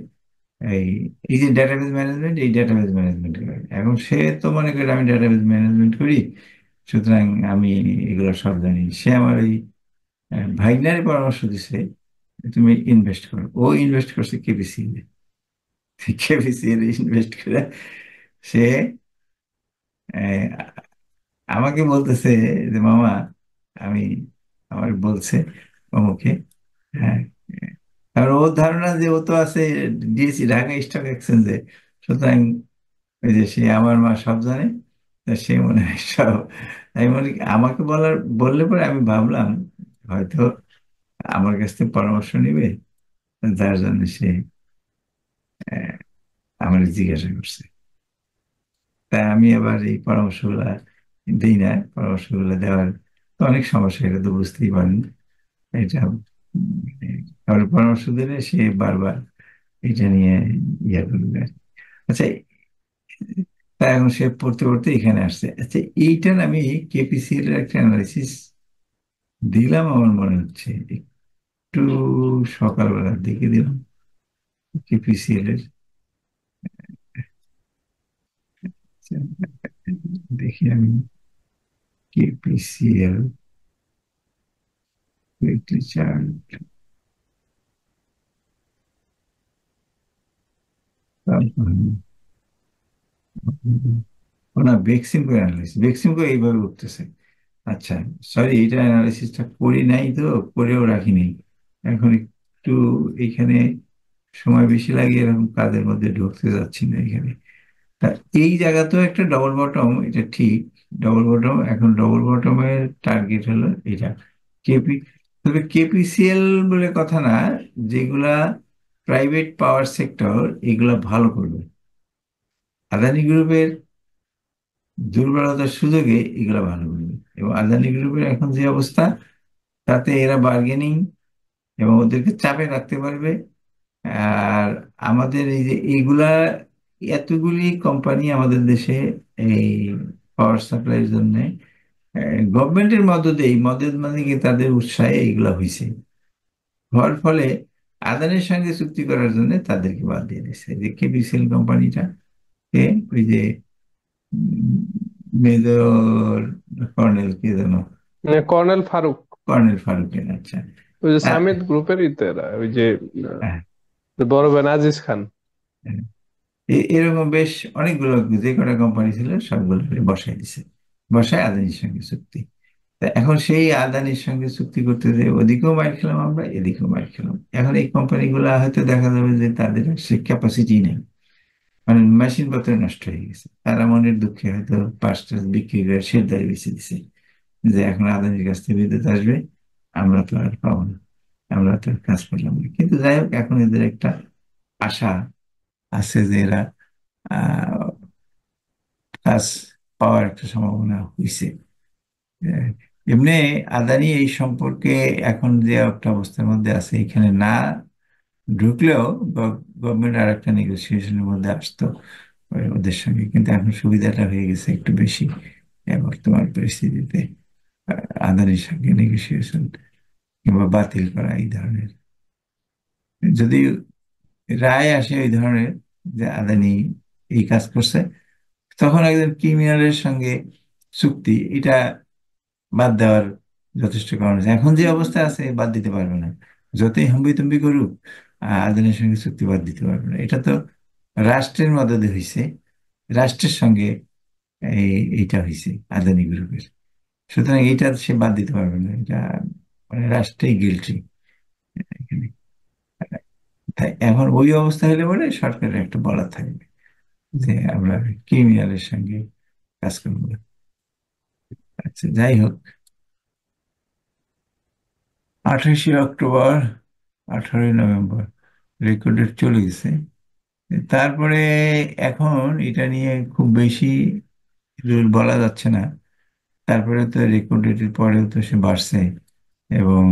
এই এই যে ডেটাবেজ ম্যানেজমেন্ট, এই ডেটাবেজ ম্যানেজমেন্ট করে। এখন সে তো মনে করে আমি ডেটাবেজ ম্যানেজমেন্ট করি, সুতরাং আমি এগুলো সব জানি। সে আমার ওই ভাইগনারে পরামর্শ দিছে, তুমি ইনভেস্ট করো। ও ইনভেস্ট করছে কেবিসি, কেবিসি এর ইনভেস্ট করে সে আহ, আমাকে বলতেছে যে মামা, আমি, আমার বলছে অমুকে, হ্যাঁ, আর ওর ধারণা যে ও তো আছে ডিএসসি, ঢাকা স্টক এক্সচেঞ্জে, সুতরাং ওই যে সে আমার মা সব জানে, তা সে মনে হয় সব। আমি মনে আমাকে বললে পরে আমি ভাবলাম হয়তো আমার কাছ থেকে পরামর্শ নিবে, যার জন্য সে আহ, আমার জিজ্ঞাসা করছে। তাই আমি আবার এই পরামর্শগুলা দিই না। পরামর্শগুলো দেওয়ার তো অনেক সমস্যা, এটা তো বুঝতেই পারেন। এটা কারোর পরামর্শ দিলে সে বারবার এটা নিয়ে ইয়ে করবে। আচ্ছা, তাই এখন সে পড়তে পড়তে এখানে আসছে। আচ্ছা, এইটার আমি কেপিসিএল এর একটা অ্যানালাইসিস দিলাম আমার মনে হচ্ছে, একটু সকালবেলার দিকে দিলাম কেপিসিএল এর। আচ্ছা, দেখি আমি কেপিসিএল উইকলি চার্ট। না, বেক্সিমকো অ্যানালাইসিস, বেক্সিমকো এইভাবে উঠতেছে। আচ্ছা, সরি, এটা অ্যানালাইসিসটা করি নাই তো, করেও রাখিনি। এখন একটু এইখানে সময় বেশি লাগে, এরকম কাজের মধ্যে ঢুকতে যাচ্ছি না এখানে। তা এই জায়গাতেও একটা ডবল বটম, এটা ঠিক। ডবল বটম, এখন ডবল বটমের টার্গেট হলো এটা কেপি। তবে কেপিসিএল বলে কথা না, যেগুলা প্রাইভেট পাওয়ার সেক্টর এগুলা ভালো করবে। আদানি গ্রুপের দুর্বলতার সুযোগে এগুলা ভালো করবে। এবং আদানি গ্রুপের এখন যে অবস্থা, তাতে এরা বার্গেনিং এবং ওদেরকে চাপে রাখতে পারবে। আর আমাদের এই যে এইগুলা, এতগুলি কোম্পানি আমাদের দেশে এই পাওয়ার সাপ্লাইয়ের জন্য গভর্নমেন্টের মদত মানে কি তাদের উৎসাহে এইগুলা হয়েছে। হওয়ার ফলে আদানের সঙ্গে চুক্তি করার জন্য তাদেরকে বাদ দিয়ে দিচ্ছে। এই যে কেপিসিএল কোম্পানিটা কে, ওই যে মেজর কর্নেল কে যেন, কর্নেল ফারুক, কর্নেল ফারুকের। আচ্ছা, ওই যে আহ, সামিত গ্রুপেরই তো এরা, ওই যে হ্যাঁ, বড় ভাই আজিজ খান। হ্যাঁ। এরকম বেশ অনেকগুলো, যে কটা কোম্পানি ছিল সবগুলো বসাই দিছে, বসায় আদানির সঙ্গে চুক্তি। তা এখন সেই আদানির সঙ্গে চুক্তি করতে যে ওদিকেও মার খেলাম আমরা, এদিকেও মার খেলাম। এখন এই কোম্পানিগুলো হয়তো দেখা যাবে যে তাদের সে ক্যাপাসিটি নেই, মানে মেশিন পত্র নষ্ট হয়ে গেছে, তারা মনের দুঃখে হয়তো পাঁচটা বিক্রি করে শেষদারি বেঁচে দিছে, যে এখন আদানির কাছ থেকে বিদ্যুৎ আসবে, আমরা তো আর পাবো না, আমরা তো আর কাজ করলাম না। কিন্তু যাই হোক, এখন এদের একটা আশা আছে যে এরা আহ কাজ পাওয়ার একটা সম্ভাবনা হয়েছে। আহ, এমনি আদানি এই সম্পর্কে এখন যে একটা অবস্থার মধ্যে আছে, এখানে না ঢুকলেও গভর্নমেন্ট আর একটা নেগোসিয়েশনের মধ্যে আসতো ওদের সঙ্গে, কিন্তু এখন সুবিধাটা হয়ে গেছে একটু বেশি বর্তমান পরিস্থিতিতে। আদানির সঙ্গে নেগোসিয়েশন কিংবা বাতিল করা এই ধরনের, যদি রায় আসে ওই ধরনের যে আদানি এই কাজ করছে, তখন একজন ক্রিমিনালের সঙ্গে চুক্তি এটা বাদ দেওয়ার যথেষ্ট কারণ আছে। এখন যে অবস্থা আছে বাদ দিতে পারবে না, যতই হম্বিতম্বি করুক, আদানির সঙ্গে চুক্তি বাদ দিতে পারবে না। এটা তো রাষ্ট্রের মদদে হয়েছে, রাষ্ট্রের সঙ্গে এইটা হয়েছে আদানি গ্রুপের, সুতরাং এইটা সে বাদ দিতে পারবে না। এটা মানে রাষ্ট্রেই গিলটি এখানে। তাই এখন ওই অবস্থা হলে পরে সরকারের একটা বলা থাকবে যে আমরা ক্রিমিনালের সঙ্গে কাজ করবো। আচ্ছা, যাই হোক, 28শে অক্টোবর, 18ই নভেম্বর রেকর্ডেড চলে গেছে। তারপরে এখন এটা নিয়ে খুব বেশি রুল বলা যাচ্ছে না। তারপরে তো রেকর্ড ডেটের পরেও তো সে বাড়ছে, এবং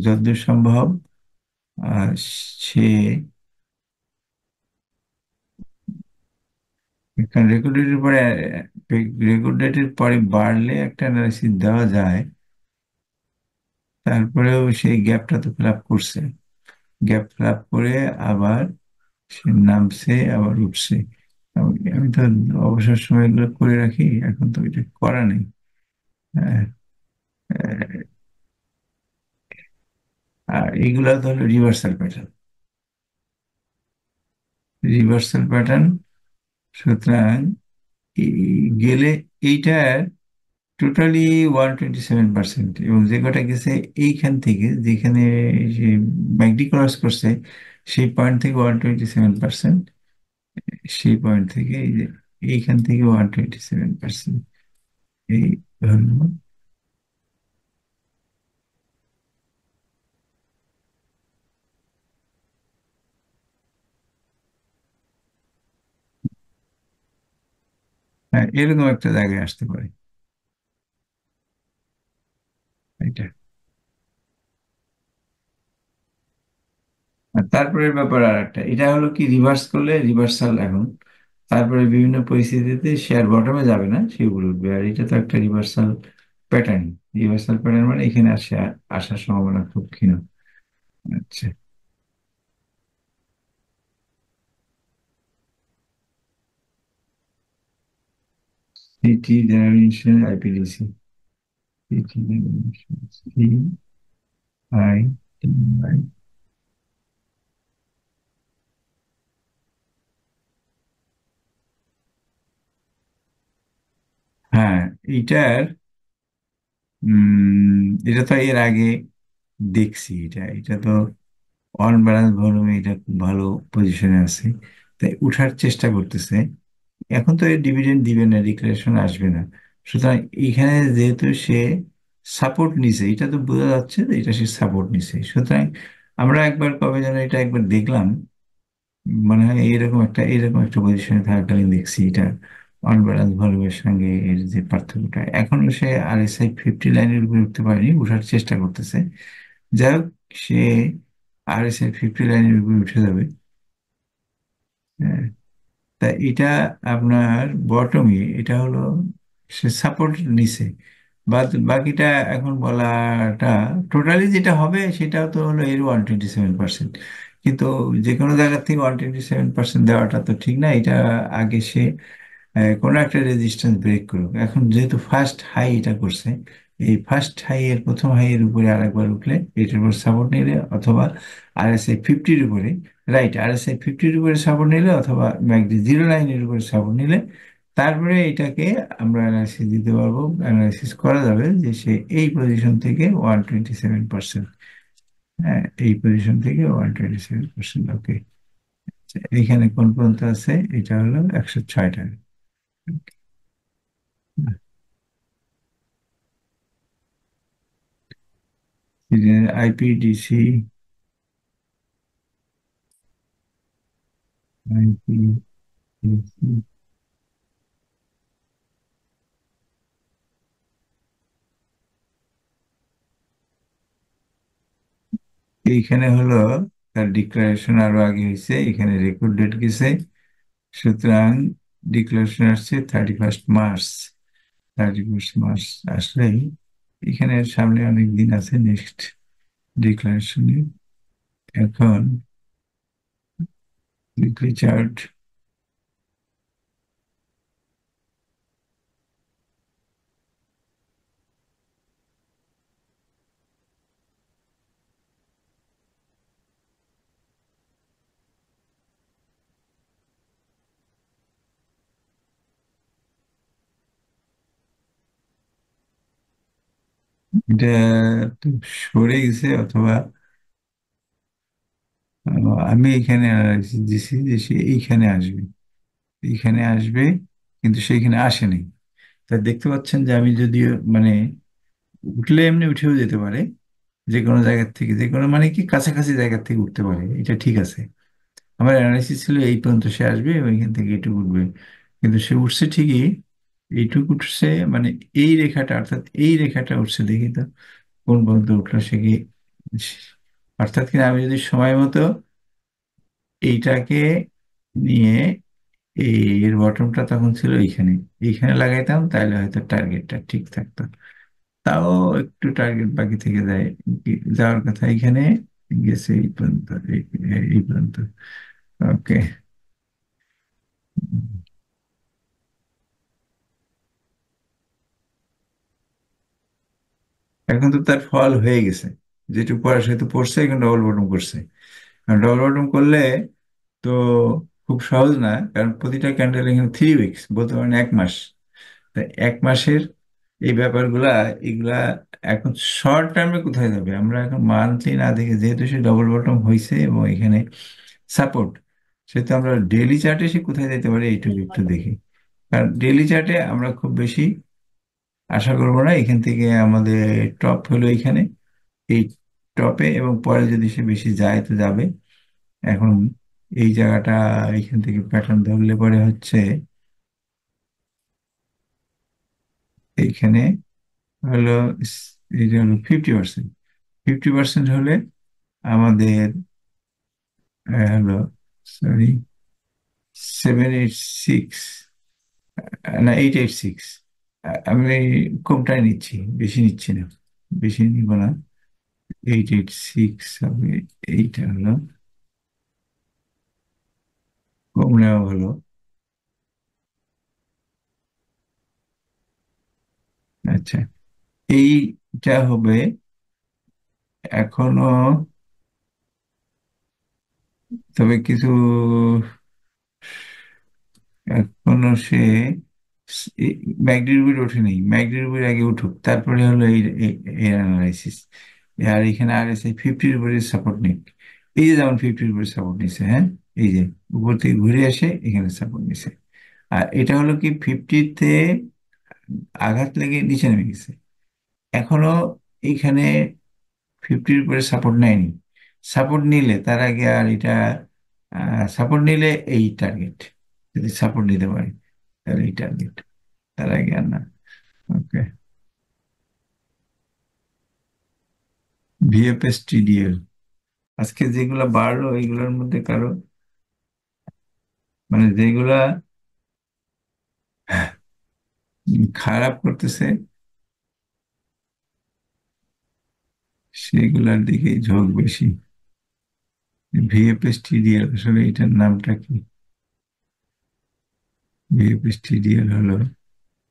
যতদূর সম্ভব আহ, সে, কারণ রেকর্ড ডেটের পরে বাড়লে একটা অ্যানালাইসিস দেওয়া যায়। তারপরেও সেই গ্যাপটা তো ফিল আপ করছে, গ্যাপ ফিল আপ করে আবার সে নামছে আবার উঠছে। আমি তো অবসর সময়গুলো করে রাখি, এখন তো এটা করা নেই। হ্যাঁ, আহ, আর এগুলা তো হলো রিভার্সাল প্যাটার্ন। রিভার্সাল প্যাটার্ন, সুতরাং গেলে এইটার টোটালি 127%, এবং যে কটা গেছে এইখান থেকে, যেখানে সে ম্যাকডি ক্রস করছে সেই পয়েন্ট থেকে 127%, সেই পয়েন্ট থেকে এই যে এইখান থেকে 127%, এই হলো। হ্যাঁ, এরকম একটা জায়গায় আসতে পারে এটা। আর তারপরে ব্যাপার আর একটা, এটা হলো কি, রিভার্স করলে রিভার্সাল এখন, তারপরে বিভিন্ন পরিস্থিতিতে শেয়ার বটমে যাবে না, সেগুলো উঠবে। আর এটা তো একটা রিভার্সাল প্যাটার্ন। রিভার্সাল প্যাটার্ন মানে এখানে আসার সম্ভাবনা খুব ক্ষীণ। আচ্ছা, city general insurance, IPDC, city general insurance, I T I. হ্যাঁ, এইটার এটা তো এর আগে দেখছি। এটা এটা তো অন ব্যালেন্স ভলিউমে এটা খুব ভালো পজিশনে আছে, তাই উঠার চেষ্টা করতেছে। এখন তো এর ডিভিডেন্ড দিবে না, ডিক্লারেশন আসবে না। সুতরাং এখানে যেহেতু সে সাপোর্ট নিছে, এটা তো বোঝা যাচ্ছে যে এটা সে সাপোর্ট নিছে। সুতরাং আমরা একবার কবে যেন এটা একবার দেখলাম, মনে হয় এইরকম একটা পজিশনে থাকাকালীন দেখছি এটা অন ব্যালেন্স ভলিউমের সঙ্গে এর যে পার্থক্যটা। এখনো সে RSI 50 লাইনের উপরে উঠতে পারেনি, উঠার চেষ্টা করতেছে। যাই হোক, সে RSI 50 লাইনের উপরে উঠে যাবে। হ্যাঁ, তা এটা আপনার বটমে এটা হলো সে সাপোর্ট নিছে। বাকিটা এখন বলাটা, টোটালি যেটা হবে সেটাও তো হলো এর 127%। কিন্তু যে কোনো জায়গা থেকে 127% দেওয়াটা তো ঠিক না। এটা আগে সে কোনো একটা রেজিস্ট্যান্স ব্রেক করুক। এখন যেহেতু ফার্স্ট হাই এটা করছে, এই ফার্স্ট হাই এর প্রথম হাই এর উপরে আরেকবার উঠলে এটার উপর সাপোর্ট নিলে, অথবা RSI 50-র উপরে, রাইট, RSI 50-র উপরে সাপোর্ট নিলে, অথবা ম্যাকডি 09-এর উপরে সাপোর্ট নিলে, তারপরে এটাকে আমরা অ্যানালাইসিস দিতে পারবো। অ্যানালাইসিস করা যাবে যে সে এই পজিশন থেকে 127%, হ্যাঁ, এই পজিশন থেকে 127%। ওকে, এইখানে কোন পর্যন্ত আছে? এটা হলো 106 টাকা। আইপিডিসি, আইপিডিসি, এইখানে হলো তার ডিক্লারেশন আরো আগে হয়েছে, এখানে রেকর্ড ডেট গেছে। সুতরাং ডিক্লারেশন আসছে 31 মার্চ। 31 মার্চ আসলেই এখানে সামনে অনেক দিন আছে নেক্সট ডিক্লারেশনে। এখন উইকলি চার্ট, এটা তো সরে গেছে, অথবা আমি এখানে অ্যানালাইসিস দিছি যে সে এইখানে আসবে, এইখানে আসবে, কিন্তু সেইখানে আসেনি। তা দেখতে পাচ্ছেন যে আমি যদিও মানে উঠলে এমনি উঠেও যেতে পারে, যে কোনো জায়গার থেকে, যে কোনো মানে কি কাছাকাছি জায়গার থেকে উঠতে পারে, এটা ঠিক আছে। আমার অ্যানালাইসিস ছিল এই পর্যন্ত সে আসবে এবং এখান থেকে এইটুকু উঠবে, কিন্তু সে উঠছে ঠিকই। এইটুকু উঠছে মানে এই রেখাটা, অর্থাৎ এই রেখাটা উঠছে, দেখি তো কোন পর্যন্ত উঠলো সে কি। অর্থাৎ কিনা আমি যদি সময় মতো এইটাকে নিয়ে, এর বটমটা তখন ছিল এইখানে, এইখানে লাগাইতাম, তাহলে হয়তো টার্গেটটা ঠিক থাকতো। তাও একটু টার্গেট বাকি থেকে যায়, যাওয়ার কথা এইখানে, গেছে এই পর্যন্ত, এই পর্যন্ত। ওকে, এখন তো তার ফল হয়ে গেছে, যেটুকু পড়া সে তো পড়ছে, এখন ডবল বটম করছে। ডবল বটম করলে তো খুব সহজ না, কারণ প্রতিটা ক্যান্ডেল এখানে 3 উইকস, বলতে পারেন 1 মাস। তা 1 মাসের এই ব্যাপারগুলা, এগুলা এখন শর্ট টার্মে কোথায় যাবে, আমরা এখন মান্থলি না দেখে, যেহেতু সে ডবল বটম হয়েছে এবং এখানে সাপোর্ট, সেহেতু আমরা ডেইলি চার্টে সে কোথায় যেতে পারে এইটুকু একটু দেখি। কারণ ডেইলি চার্টে আমরা খুব বেশি আশা করবো না, এখান থেকে আমাদের টপ হলো এখানে, এই টপে, এবং পরে যদি সে বেশি যায় তো যাবে। এখন এই জায়গাটা, এখান থেকে প্যাটার্ন ধরলে পরে হচ্ছে এইখানে হলো, এইটা হলো 50%। 50% হলে আমাদের হলো, সরি, 786, না 886। আমি কমটাই নিচ্ছি, বেশি নিচ্ছি না, বেশি নিব না। 886 হবে, এইটা হলো কম নেওয়া ভালো। আচ্ছা, এইটা হবে এখনো, তবে কিছু এখনো সে ম্যাকডির উপর ওঠে নেই, ম্যাকডির উপর আগে উঠুক, তারপরে হলো এর অ্যানালাইসিস। আর এখানে আর এস আই 50-এর উপরে সাপোর্ট নেই। এই যে যেমন 50-এর উপরে সাপোর্ট নিছে, হ্যাঁ, এই যে উপর থেকে ঘুরে আসে এখানে সাপোর্ট নিছে। আর এটা হলো কি 50-তে আঘাত লেগে নিচে নেমে গেছে, এখনো এইখানে 50-এর উপরে সাপোর্ট নেয়নি। সাপোর্ট নিলে তার আগে আর এটা, সাপোর্ট নিলে এই টার্গেট, যদি সাপোর্ট নিতে পারে তাহলে এই টার্গেট, তার আগে আর না। ওকে, ভিএফএস টিডিএল আজকে যেগুলা বাড়লো এইগুলোর মধ্যে কারো, মানে যেগুলা খারাপ করতেছে সেগুলার দিকে ঝোঁক বেশি। ভিএফএস টিডিএল আসলে এটার নামটা কি? ভিএফএস টিডিএল হলো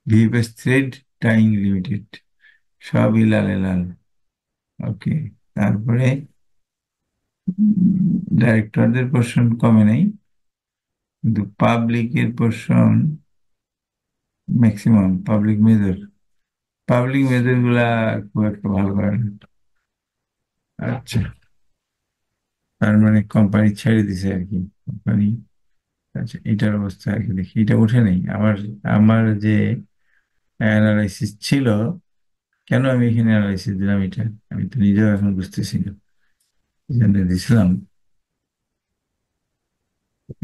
ভিএফএস থ্রেড টাইং লিমিটেড, সবই লালে লাল। ওকে, তারপরে ডাইরেক্টরদের পোর্শন কমে নাই, কিন্তু পাবলিকের পোর্শন ম্যাক্সিমাম, পাবলিক মেজর গুলা খুব একটা ভালো করে না। আচ্ছা, তার মানে কোম্পানি ছেড়ে দিছে আর কি, কোম্পানি। আচ্ছা, এটার অবস্থা আর কি, দেখি এটা উঠে নেই আমার, আমার যে অ্যানালাইসিস ছিল, কেন আমি এখানে অ্যানালাইসিস দিলাম এটা আমি তো নিজেও এখন বুঝতেছি না, এই জন্য দিছিলাম।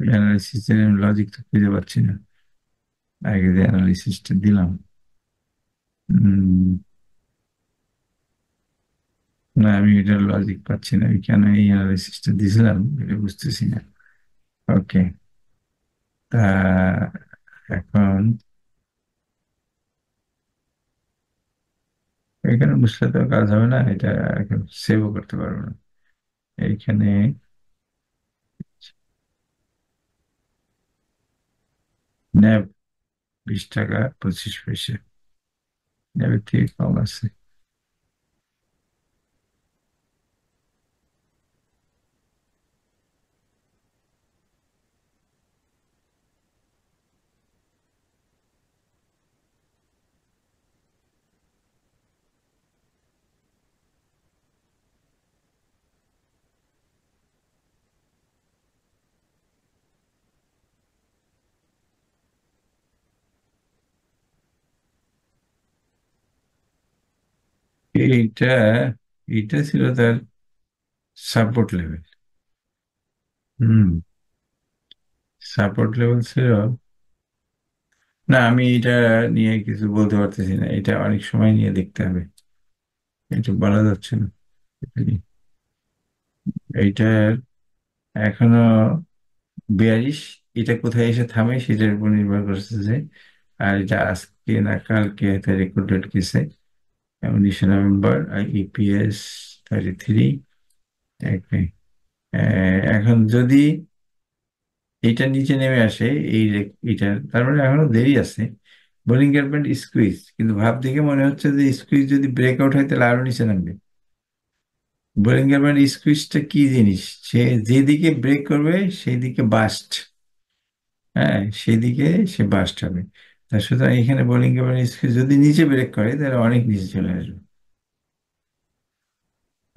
অ্যানালাইসিসের লজিক তো খুঁজে পাচ্ছি না, আগে যে অ্যানালাইসিসটা দিলাম। উম, না, আমি এটার লজিক পাচ্ছি না, আমি কেন এই অ্যানালাইসিসটা দিছিলাম এটা বুঝতেছি না। ওকে, তা এখন এখানে বুঝলে তো কাজ হবে না, এটা এখন সেভও করতে পারবো না। এইখানে ন্যাব 20 টাকা 25 পয়সা, ন্যাবের থেকে কম আছে। এইটা এইটা ছিল তার সাপোর্ট লেভেল। হুম, সাপোর্ট লেভেল ছিল। না, আমি এটা নিয়ে কিছু বলতে পারতেছি না, এটা অনেক সময় নিয়ে দেখতে হবে, এটা বলা যাচ্ছে না। এটা নিয়ে, এইটার এখনো 42, এটা কোথায় এসে থামে সেটার উপর নির্ভর করতেছে। আর এটা আজকে না কালকে রেকর্ডেড গেছে, 19 নভেম্বর, আর ইপিএস 33। এখন যদি এইটা নিচে নেমে আসে, এইটা তার মানে এখনো দেরি আছে। বোলিঙ্গার ব্যান্ড স্কুইজ, কিন্তু ভাব দেখে মনে হচ্ছে যে স্কুইজ যদি ব্রেকআউট হয় তাহলে আরো নিচে নামবে। বোলিঙ্গার ব্যান্ড স্কুইজটা কি জিনিস? সে যেদিকে ব্রেক করবে সেই দিকে বাস্ট, হ্যাঁ সেদিকে সে বাস্ট হবে। তা সুতরাং এখানে বোলিঙ্গার ব্যান্ড স্কুইজ যদি নিচে ব্রেক করে তাহলে অনেক নিচে চলে আসবে।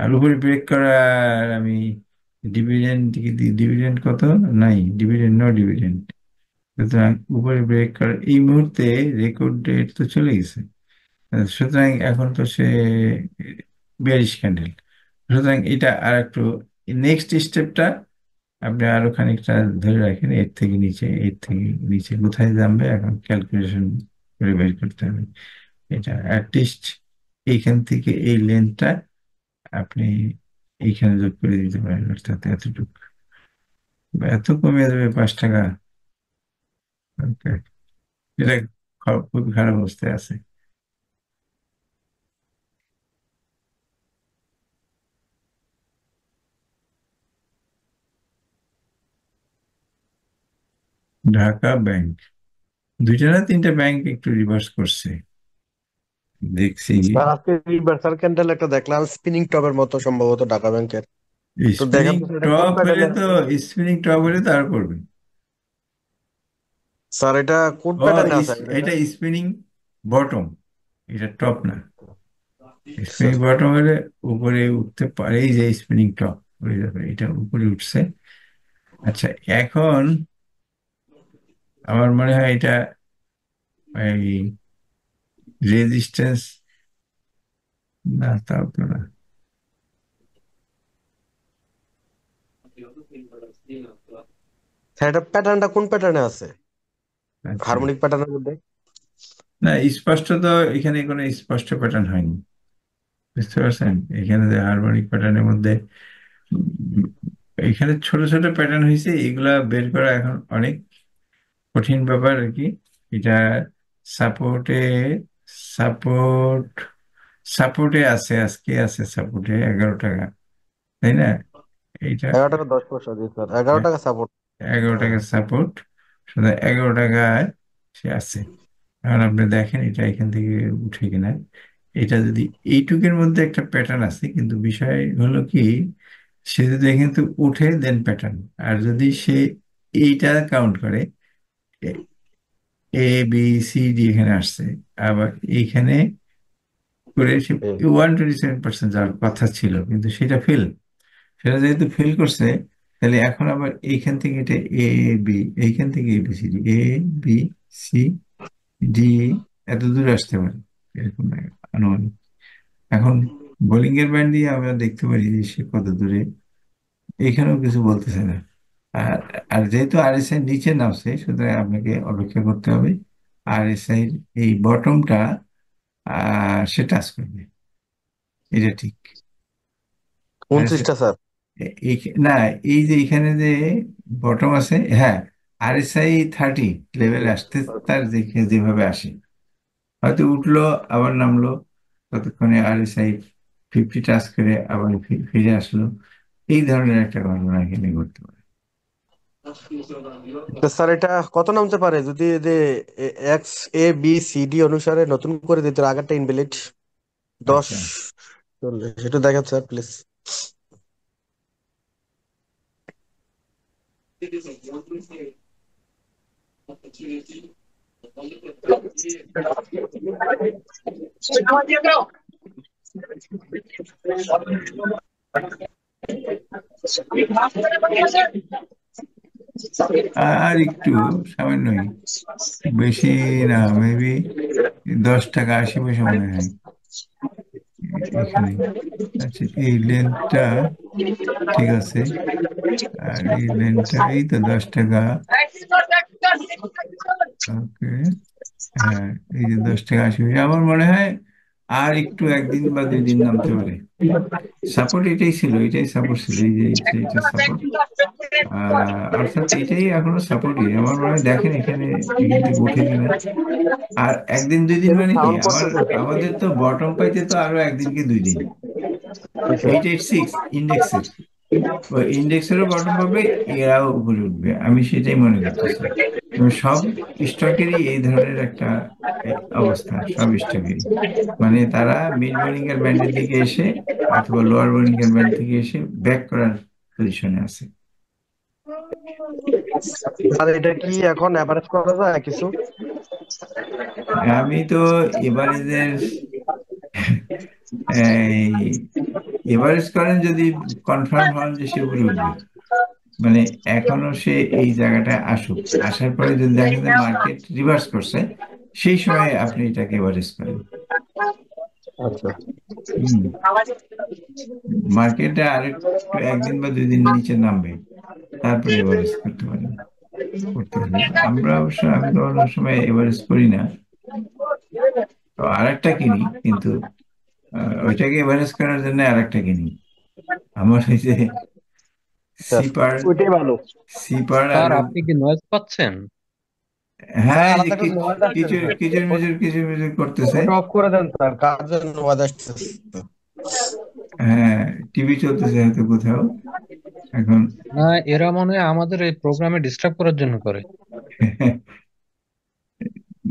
আর উপরে ব্রেক করার আমি ডিভিডেন্ড, ডিভিডেন্ড কত? নাই ডিভিডেন্ড, নো ডিভিডেন্ড। সুতরাং উপরে ব্রেক করার এই মুহূর্তে রেকর্ড ডেট তো চলে গেছে। সুতরাং এখন তো সে বিয়ারিশ ক্যান্ডেল। সুতরাং এটা আর একটু, নেক্সট স্টেপটা আপনি আরো খানিকটা ধরে রাখেন, এর থেকে নিচে, এর থেকে নিচে কোথায় নামবে এখন ক্যালকুলেশন করে বের করতে হবে। এটা অ্যাটলিস্ট এইখান থেকে এই লেন্থটা আপনি এইখানে যোগ করে দিতে পারেন, অর্থাৎ এতটুকু, এত কমে যাবে 5 টাকা। Okay. এটা খুবই খারাপ অবস্থায় আছে। ঢাকা ব্যাংক, দুইটা না তিনটা ব্যাংক একটু রিভার্স করছে দেখছি। স্যার আজকে রিভার্সাল ক্যান্ডেল একটা দেখলাম স্পিনিং টপের মতো, সম্ভবত ঢাকা ব্যাংকের। তো দেখেন স্পিনিং তো স্যার এটা কোন টপ হলে প্যাটার্নে তো, আছে। স্পিনিং টপ হলে তো আর করবে। স্যার এটা কোন ও প্যাটার্নে আছে আগে এটা দেখেন। স্পিনিং বটম, এটা টপ না। স্পিনিং স্যার বটম হলে উপরে উঠতে পারে, এই যে স্পিনিং টপ হয়ে যাবে, এটা উপরে উঠছে। আচ্ছা, এখন আমার মনে হয় এটা এই রেজিস্ট্যান্স, না তাও তো না। স্যার এটা প্যাটার্নটা কোন প্যাটার্নে আছে, আচ্ছা, হারমোনিক প্যাটার্নের মধ্যে। না স্পষ্ট তো এখানে কোনো স্পষ্ট প্যাটার্ন হয়নি, বুঝতে পারছেন? এখানে যে হারমোনিক প্যাটার্নের মধ্যে উম, এখানে ছোট ছোট প্যাটার্ন হয়েছে, এগুলা বের করা এখন অনেক কঠিন ব্যাপার আর কি। এটা সাপোর্টে, সাপোর্ট সাপোর্টে আছে, আজকে আছে সাপোর্টে 11 টাকা, তাই না? এইটা 11 টাকা 10 পয়সা দিয়ে স্যার, 11 টাকা সাপোর্ট। 11 টাকা সাপোর্ট, শুধু 11 টাকায় সে আছে। এখন আপনি দেখেন এটা এখান থেকে উঠে কিনা। এটা যদি এইটুকের মধ্যে একটা প্যাটার্ন আছে, কিন্তু বিষয় হলো কি, সে যদি এখান থেকে উঠে দেন প্যাটার্ন, আর যদি সে এইটা কাউন্ট করে, এ বি সি ডি এখানে আসছে, আবার এইখানে করে সে 127% যাওয়ার কথা ছিল, কিন্তু সেটা ফেল। সেটা যেহেতু ফেল করছে, তাহলে এখন আবার এইখান থেকে এটা এ বি, এইখান থেকে A B C D, A B C D এত দূর আসতে পারে, এরকম আনুমানিক। এখন বোলিং এর ব্যান্ড দিয়ে আমরা দেখতে পারি যে সে কত দূরে, এখানেও কিছু বলতেছে না। আর আর যেহেতু আরএসআই নিচে নামছে, সুতরাং আপনাকে অপেক্ষা করতে হবে আরএসআই এই বটমটা সে টাচ করবে, এটা ঠিক। RSI 29টা স্যার। না, এই যে এখানে যে বটম আছে, হ্যাঁ, আরএসআই 30 লেভেলে আসতে, তার যেভাবে আসে, হয়তো উঠলো আবার নামলো, ততক্ষণে আরএসআই 50 টাচ করে আবার ফিরে আসলো, এই ধরনের একটা ঘটনা এখানে ঘটতে পারে। তো স্যার এটা কত নামতে পারে যদি যে x A B C D অনুসারে নতুন করে দিতে, আগেরটা ইনভ্যালিড। 10 আচ্ছা, 40 একটু দেখেন স্যার প্লিজ। আর একটু, সামান্যই, বেশি না, মেবি 10 টাকা 80 পয়সা মনে হয় এখানে। আচ্ছা, এই লেনটা ঠিক আছে, আর এই লেনটা এই তো 10 টাকা। ওকে, হ্যাঁ, এই যে 10 টাকা 80 পয়সা, আমার মনে হয় আর একটু একদিন বা 2 দিন নামতে পারে। সাপোর্ট এটাই ছিল, এটাই সাপোর্ট ছিল, এই যে এটা সাপোর্ট, অর্থাৎ এটাই এখনো সাপোর্টই আমার মনে হয়। দেখেন এখানে, এখান থেকে উঠে কিনা। আর একদিন 2 দিন কিন্তু মানে কি, সাউন্ড করতেছে স্যার। আমাদের তো বটম পাইতে তো আরো একদিন কি 2 দিন। 886 ইন্ডেক্সের, ওই ইন্ডেক্সেরও বটম পাবে, এরাও উপরে উঠবে, আমি সেটাই মনে করতেছি। এবং সব স্টকেরই এই ধরনের একটা অবস্থা, সব স্টকেরই। মানে তারা মিড বোর্নিং এর ব্যান্ডের দিকে এসে অথবা লোয়ার বোর্নিং এর ব্যান্ড থেকে এসে ব্যাক করার পজিশনে আছে। আর এটা কি এখন অ্যাভারেজ করা যায় কিছু? আমি তো এভারেজের এই এভারেজ করেন যদি কনফার্ম হন যে সে উপরে উঠবে, মানে এখনো সে এই জায়গাটায় আসুক, আসার পরে যদি দেখেন যে মার্কেট রিভার্স করছে, সেই সময় আপনি এটাকে এভারেজ করেন। আচ্ছা। হম মার্কেটে আরেকটু একদিন বা 2 দিন নিচে নামবে, তারপরে এভারেজ করতে পারেন, করতে হবে। আমরা অবশ্য, আমি তো অন্য সময় এভারেজ করি না, তো আরেকটা কিনি, কিন্তু ওইটাকে এভারেজ করার জন্য আরেকটা কিনি। আমার ওই যে সিপার, ওইটাই ভালো। সিপার আর স্যার আপনি কি নয়েজ পাচ্ছেন? স্যার হ্যাঁ, এই যে আলাদা করে নোয়াজ আসতেছে কিচুর স্যার। কিচুর ও- মিচুর কিচুর মিচুর করতেছে। ওটা অফ করে দেন স্যার, কার জন্য নোয়াজ আসতেছে? হ্যাঁ, টিভি চলতেছে হয়তো কোথাও এখন। না, এরা মনে হয় আমাদের এই প্রোগ্রামে ডিস্টার্ব করার জন্য করে।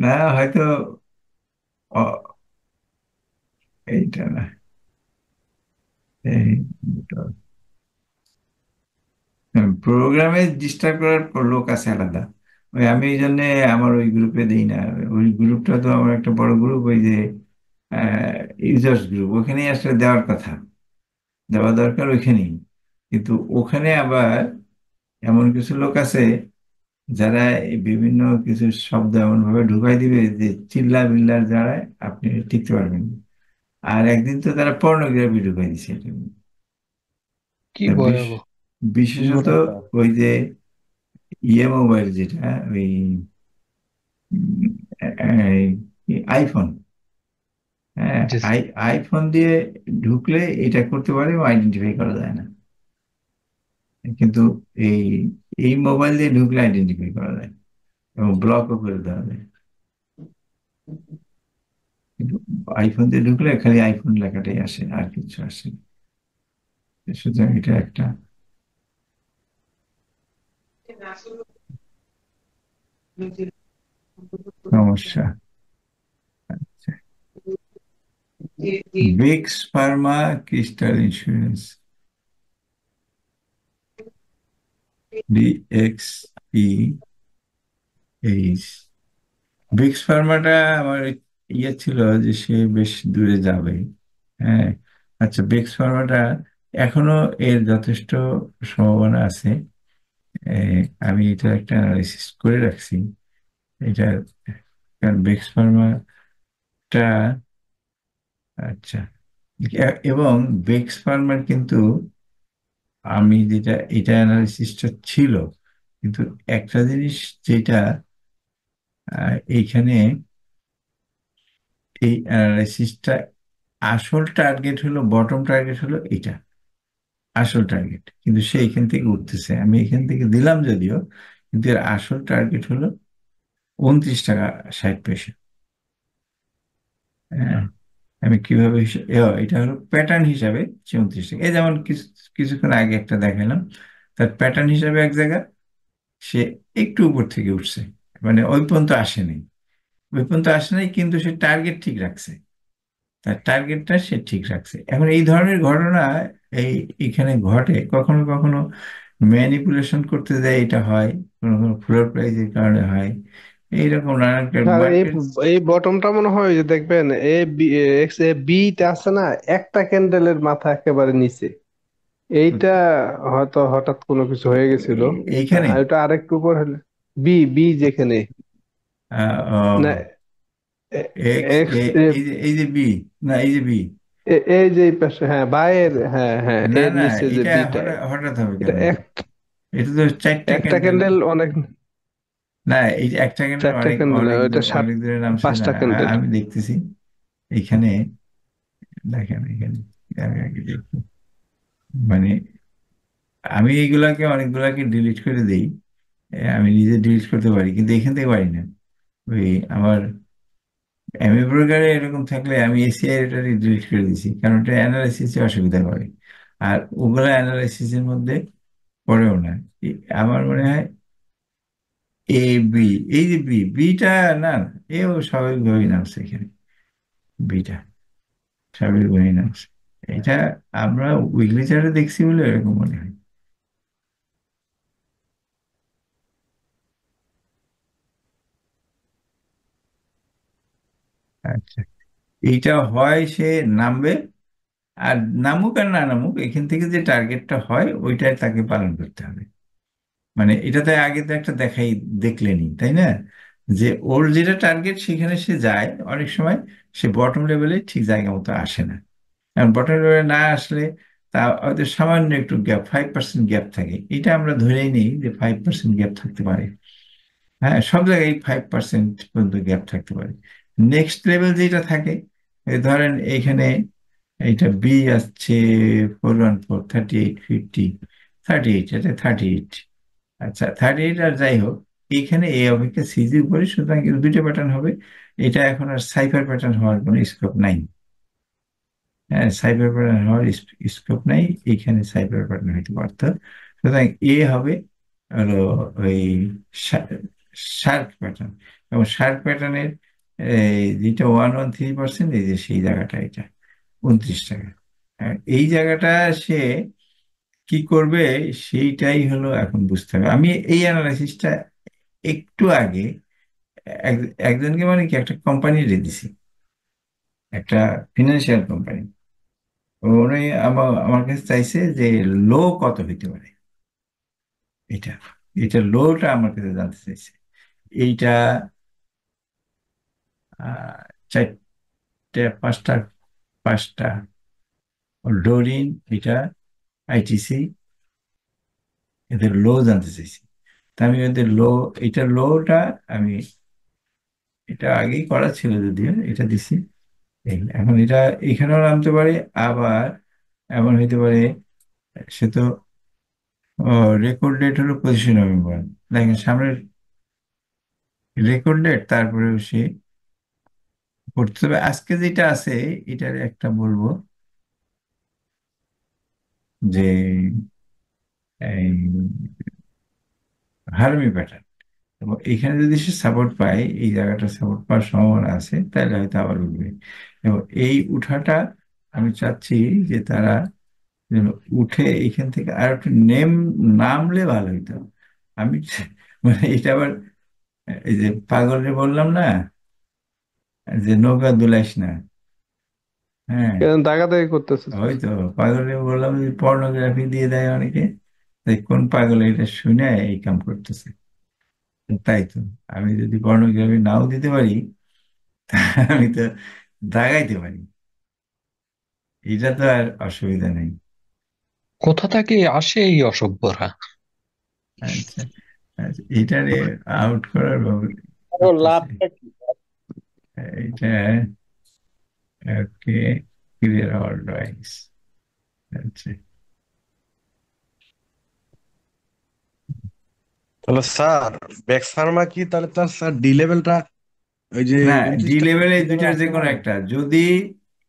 না, হয়তো এইটা না, এই প্রোগ্রামে ডিস্টার্ব করার লোক আছে আলাদা। ওই আমি এই জন্য আমার ওই গ্রুপে দিই না। ওই গ্রুপটা তো আমার একটা বড় গ্রুপ, ওই যে ইউজার্স গ্রুপ, ওখানেই আসলে দেওয়ার কথা, দেওয়া দরকার ওইখানেই। কিন্তু ওখানে আবার এমন কিছু লোক আছে যারা এই বিভিন্ন কিছু শব্দ এমন ভাবে ঢুকাই দিবে যে চিল্লা বিল্লার দ্বারা আপনি টিকতে পারবেন না। আর একদিন তো তারা পর্নোগ্রাফি ঢুকাই দিছে এটা। কি তা ভয়াবহ! কি বিশেষত বলেন স্যার? ওই যে মোবাইল যেটা, ওই আইফোন, হ্যাঁ, জি স্যার। আইফোন দিয়ে ঢুকলে এটা করতে পারে, আইডেন্টিফাই করা যায় না। কিন্তু এই এই মোবাইল দিয়ে ঢুকলে আইডেন্টিফাই করা যায় এবং ব্লকও করে দেওয়া যায়। কিন্তু আইফোন দিয়ে ঢুকলে খালি আইফোন লেখাটাই আসে, আর কিছু আসে না। সুতরাং এটা একটা সমস্যা। বিক্স ফার্মা, ক্রিস্টাল ইন্স্যুরেন্স, DXPH। বিক্স ফার্মাটা আমার ইয়ে ছিল যে সে বেশ দূরে যাবে। হ্যাঁ, আচ্ছা, বিক্স ফার্মাটা এখনো এর যথেষ্ট সম্ভাবনা আছে। এ, আমি এটা একটা অ্যানালাইসিস করে রাখছি এটা, কারণ বিক্স ফার্মাটা, আচ্ছা, এবং বিক্স ফার্মার কিন্তু আমি যেটা, এটা অ্যানালিসিসটা ছিল, কিন্তু একটা জিনিস যেটা এইখানে এই অ্যানালাইসিসটা আসল টার্গেট হলো, বটম টার্গেট হলো এটা আসল টার্গেট, কিন্তু সে এখান থেকে উঠতেছে, আমি এখান থেকে দিলাম যদিও, কিন্তু এর আসল টার্গেট হলো 29 টাকা 60 পয়সা। হ্যাঁ, আমি কিভাবে এটা হলো প্যাটার্ন হিসাবে 34 টাকা। এই যেমন কিছুক্ষণ আগে একটা দেখালাম, তার প্যাটার্ন হিসাবে এক জায়গা সে একটু উপর থেকে উঠছে, মানে ওই পর্যন্ত আসেনি, ওই পর্যন্ত আসে নাই, কিন্তু সে টার্গেট ঠিক রাখছে, তার টার্গেটটা সে ঠিক রাখছে। এখন এই ধরনের ঘটনা এই এখানে ঘটে, কখনো কখনো ম্যানিপুলেশন করতে যায়, এটা হয়, কোনো কোনো ফ্লোর প্রাইজের কারণে হয়, এইরকম নানান স্যার এই মার্কেট। এই বটমটা মনে হয় ওই যে দেখবেন এ বি এক্স এ বিতে আছে না, একটা ক্যান্ডেলের মাথা একেবারে নিচে, এইটা হয়তো হঠাৎ কোনো কিছু হয়ে গেছিল। এইখানে ওটা আরেকটু উপর হলে বি বি যেখানে না এক্স, এক্স এই যে বি, না এই যে বি, এই যে এই পাশে, হ্যাঁ বাইরের, হ্যাঁ হ্যাঁ না এর না, নিচে যে এটা বিটা, হঠাৎ হঠাৎ হবে এটা কেন এটা? এটা তো চারটা একটা ক্যান্ডেল। ক্যান্ডেল অনেক, না, এই যে একটা ক্যান্ডেল চারটা অনেক ক্যান্ডেল অনেক ওইটা অনেক দূরে নামছে না, 5টা ক্যান্ডেল। আমি দেখতেছি এইখানে, দেখেন এখানে, আমি আগে দেখি, মানে আমি এইগুলাকে অনেকগুলাকে ডিলিট করে দিই। আমি নিজে ডিলিট করতে পারি, কিন্তু এখান থেকে পারি না। ওই আমার এমএ প্রকারে এরকম থাকলে আমি এসিআই এটাকে ডিলিট করে দিছি, কারণ এটা অ্যানালাইসিসে অসুবিধা করে। আর ওগুলা অ্যানালাইসিসের মধ্যে পড়েও না। আমার মনে হয় এ বি, এই যে বিটা, না না, এও স্বাভাবিকভাবেই নামছে এখানে, বিটা স্বাভাবিকভাবেই নামছে। এটা আমরা উইকলি চার্টে দেখছি বলে এরকম মনে হয়। আচ্ছা, এইটা হয় সে নামবে, আর নামুক আর না নামুক, এখান থেকে যে টার্গেটটা হয় ওইটাই তাকে পালন করতে হবে। মানে এটাতে আগে তো একটা দেখাই, দেখলেনি তাই না, যে ওর যেটা টার্গেট সেখানে সে যায়, অনেক সময় সে বটম লেভেলে ঠিক জায়গা মতো আসে না। কারণ বটম লেভেলে না আসলে তা হয়তো সামান্য একটু গ্যাপ, 5% গ্যাপ থাকে, এটা আমরা ধরেই নিই যে 5% গ্যাপ থাকতে পারে। হ্যাঁ, সব জায়গায় 5% পর্যন্ত গ্যাপ থাকতে পারে। নেক্সট লেভেল যেটা থাকে, এই ধরেন এইখানে এইটা বি আসছে 414, 3850, 38, এটা 38। আচ্ছা, 38 আর যাই হোক, এইখানে এ অপেক্ষা সিজি উপরে, সুতরাং এর দুইটা প্যাটার্ন হবে। এটা এখন আর সাইফার প্যাটার্ন হওয়ার কোনো স্কোপ নাই। হ্যাঁ, সাইবার প্যাটার্ন হওয়ার স্কোপ নাই, এইখানে সাইবার প্যাটার্ন হইতে পারত। সুতরাং এ হবে হলো ওই শার্প প্যাটার্ন। এবং শার্প প্যাটার্নের যেটা 113%, এই যে সেই জায়গাটা, এটা 29 টাকা। এই জায়গাটা সে কি করবে, সেইটাই হলো এখন বুঝতে হবে। আমি এই অ্যানালাইসিসটা একটু আগে একজনকে, মানে কি, একটা কোম্পানি দিছি, একটা ফিনান্সিয়াল কোম্পানি। উনি আমার কাছে চাইছে যে লো কত হইতে পারে, এটা এটা লোটা আমার কাছে জানতে চাইছে। এইটা চারটে, পাঁচটা, পাঁচটা ডোরিন, এটা আইটিসি, এদের লো জানতে চাইছি। তা আমি ওদের লো, এটা লোটা আমি, এটা আগেই করা ছিল যদিও, এটা দিছি। এখন এটা এখানেও নামতে পারে, আবার এমন হইতে পারে, সে তো রেকর্ড ডেট হলো 25 নভেম্বর, দেখেন সামনের রেকর্ড ডেট, তারপরেও সে করতে হবে। আজকে যেটা আছে এটার একটা বলবো যে এই হার্মি প্যাটার্ন, এবং এখানে যদি সে সাপোর্ট পায়, এই জায়গাটা সাপোর্ট পাওয়ার সম্ভাবনা আছে, তাহলে হয়তো আবার উঠবে। এবং এই উঠাটা আমি চাচ্ছি যে তারা যেন উঠে এখান থেকে আর একটু নামলে ভালো হইতো। আমি মানে এটা আবার, এই যে পাগলে বললাম না যে নৌকা দুলাইস না। হ্যাঁ, কেন দাগাদাগি করতেছে? ওই তো পাগলে বললাম যে পর্নোগ্রাফি দিয়ে দেয় অনেকে, তাই কোন পাগলে এটা শুনে এই কাম করতেছে। তাই তো, আমি যদি পর্নোগ্রাফি নাও দিতে পারি, আমি তো দাগাইতে পারি, এটা তো আর অসুবিধা নেই। কোথা থেকে আসে এই অসভ্যরা? আচ্ছা, আচ্ছা, এটারে আউট করার আরো করতেছে, লাভটা কি? এটা ওকে, ক্লিয়ার অল রাইটস। আচ্ছা, তাহলে স্যার, ব্যাক্স ফার্মা কি তাহলে তার স্যার ডি লেভেলটা ওই যে না, ডি 29 টাকা লেভেলে কিভাবে দুইটার যে আসতে কোনো পারে? একটা, যদি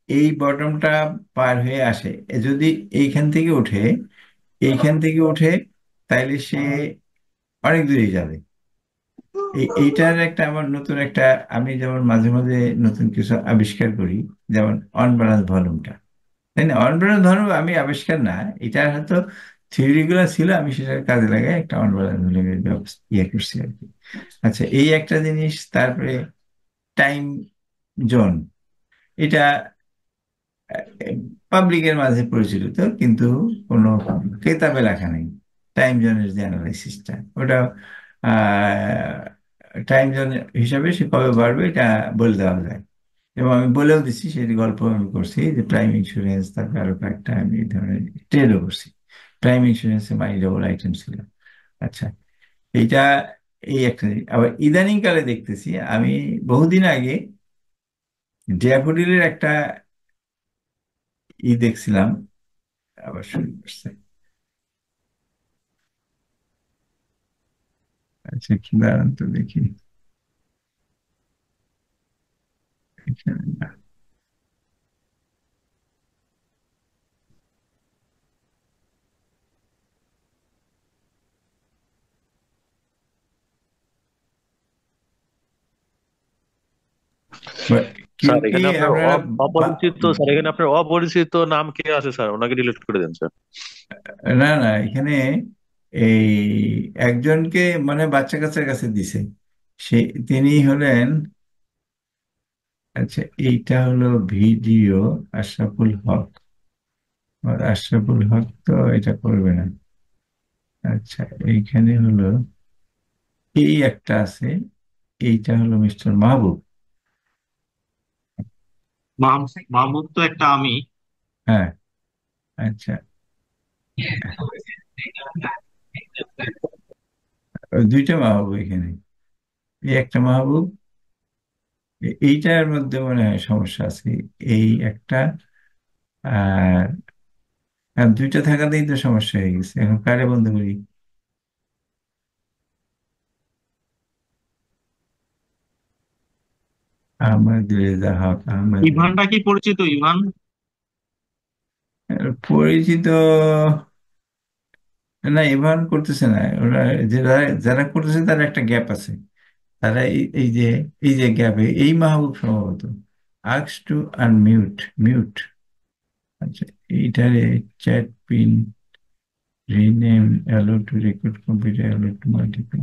এই বটমটা পার হয়ে আসে, যদি এইখান থেকে উঠে, এইখান থেকে উঠে, তাইলে সে অনেক দূরে যাবে। এইটার একটা আমার নতুন একটা, আমি যেমন মাঝে মাঝে নতুন কিছু আবিষ্কার করি, যেমন অনব্যালেন্স ভলিউমটা, তাই না? অনব্যালেন্স ভলিউম আমি আবিষ্কার না, এটা হয়তো থিওরি গুলো ছিল, আমি সেটার কাজে লাগাই একটা অনব্যালেন্স ভলিউমের ব্যবস্থা ইয়ে করছি আর কি। আচ্ছা, এই একটা জিনিস। তারপরে টাইম জোন, এটা পাবলিকের মাঝে প্রচলিত, কিন্তু কোনো কেতাবে লেখা নেই। টাইম জোনের যে অ্যানালাইসিসটা, ওটা টাইম জোন হিসাবে সে কবে বাড়বে এটা বলে দেওয়া যায়। এবং আমি বলেও দিচ্ছি, সেই গল্প আমি করছি যে প্রাইম ইন্স্যুরেন্স, তারপরে আরো কয়েকটা আমি এই ধরনের ট্রেডও করছি। প্রাইম ইন্স্যুরেন্সে মানি ডবল আইটেম ছিল। আচ্ছা, এইটা এই একটা জিনিস। আবার ইদানিং কালে দেখতেছি আমি, বহুদিন আগে ড্যাফোডিলের একটা দেখছিলাম, আবার শুরু করছে। আচ্ছা, কি দাঁড়ান তো দেখি, এখানে না। বা- স্যার কি এখানে আপনার আপনারা অপরিচিত, স্যার এখানে আপনার অপরিচিত নাম কে আছে স্যার, ওনাকে ডিলিট করে দেন স্যার। না না, এখানে এই একজনকে মানে বাচ্চা কাচ্চার কাছে দিছে, সে তিনি হলেন, আচ্ছা এইটা হলো ভিডিও আশরাফুল হক। আর আশরাফুল হক তো এটা করবে না। আচ্ছা, এইখানে হলো এই একটা আছে, এইটা হলো মিস্টার মাহবুব। মাহমুদ তো একটা আমি। হ্যাঁ, আচ্ছা, ওই দুইটা মাহবুব এখানে, এই একটা মাহবুব, এইটার মধ্যে মনে হয় সমস্যা আছে, এই একটা, আর আর দুইটা থাকাতেই তো সমস্যা হয়ে গেছে, এখন কারে বন্ধ করি? আহমদ রেজা হক, আহমদ রেজা। ইভানটা কি পরিচিত? ইভান? পরিচিত না, ইভান করতেছে না ওরা, যারা যারা করতেছে তার একটা গ্যাপ আছে, তারা এই যে গ্যাপে এই মাহবুব সম্ভবত আস্ক টু আনমিউট, মিউট। আচ্ছা, এইটারে chat pin rename, allow to record computer, allow to multiple,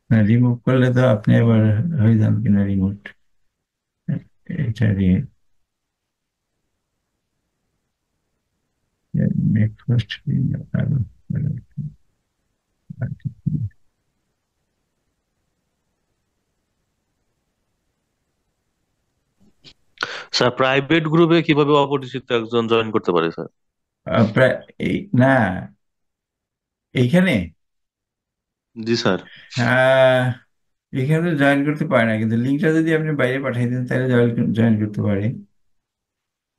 না রিমুভ করলে তো আপনি আবার হয়ে যান কিনা রিমোট, এটা দিয়ে মেক ফার্স্ট। স্যার প্রাইভেট গ্রুপে কিভাবে অপরিচিত একজন জয়েন করতে পারে স্যার? প্রায় এই না, এইখানে জি স্যার। আহ এখানে তো জয়েন করতে পারে না, কিন্তু লিঙ্কটা যদি আপনি বাইরে পাঠিয়ে দেন তাহলে জয়েন করতে পারে।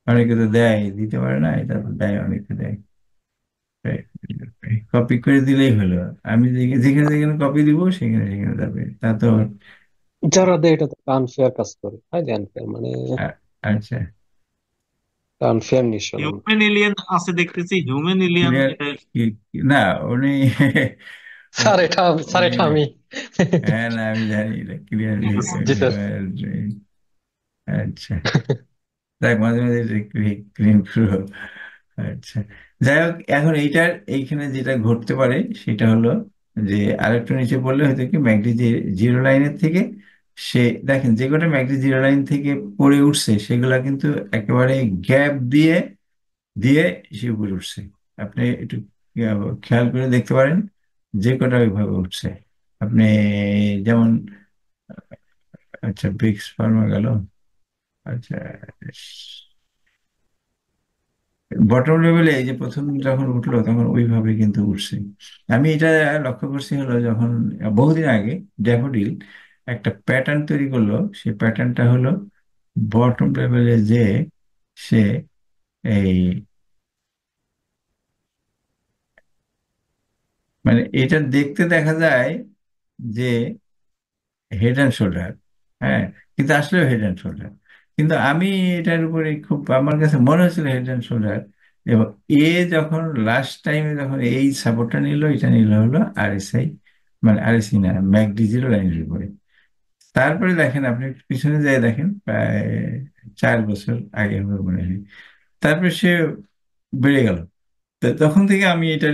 অনেকে তো দেয়, দিতে পারে না, এটা তো দেয়, অনেকে দেয়। কপি করে দিলেই হলো, আমি যেখানে যেখানে কপি দিব সেখানে সেখানে যাবে, তা তো যারা দেয় এটা তো আনফেয়ার কাজ করে, হয় আনফেয়ার মানে আচ্ছা, আনফেয়ার নিশন। হিউম্যান এলিয়েন আছে দেখতেছি, হিউম্যান এলিয়েন ক্লিয়ার, এটা। না উনি স্যার এটা স্যার উনি এটা আমি। হ্যাঁ, না আমি জানি এটা ক্লিয়ারলি। জি স্যার। আচ্ছা, দেখ মাঝে মাঝে ক্লিন করো। আচ্ছা, যাই হোক, এখন এইখানে যেটা ঘটতে পারে সেটা হলো যে আরেকটু নিচে বললে হয়তো কি ম্যাকডি যে জিরো লাইনের থেকে, সে দেখেন যে কটা ম্যাকডি জিরো লাইন থেকে পড়ে উঠছে সেগুলা কিন্তু একেবারে গ্যাপ দিয়ে দিয়ে সে উপরে উঠছে। আপনি একটু খেয়াল করে দেখতে পারেন, যে কটা ওইভাবে উঠছে আপনি, যেমন, আচ্ছা ব্রিক্স ফার্মা গেল, আচ্ছা বটম লেভেলে এই যে প্রথম যখন উঠলো তখন ওইভাবে কিন্তু উঠছে। আমি এটা লক্ষ্য করছি হলো যখন বহুদিন আগে ড্যাফোডিল একটা প্যাটার্ন তৈরি করলো, সেই প্যাটার্নটা হলো বটম লেভেলে যে সে এই মানে এটা দেখতে দেখা যায় যে হেড অ্যান্ড শোল্ডার, হ্যাঁ, কিন্তু আসলেও হেড অ্যান্ড শোল্ডার, কিন্তু আমি এটার উপরে খুব, আমার কাছে মনে হচ্ছিল হেড অ্যান্ড শোল্ডার। এবং এ যখন লাস্ট টাইমে যখন এই সাপোর্টটা নিল, এটা নিল হলো আরএসআই, মানে আরএসআই না, ম্যাকডি জিরো লাইনের উপরে। তারপরে দেখেন, আপনি একটু পিছনে যাই দেখেন, প্রায় 4 বছর আগে হবে মনে হয়, তারপরে সে বেড়ে গেল। তো তখন থেকে আমি এটা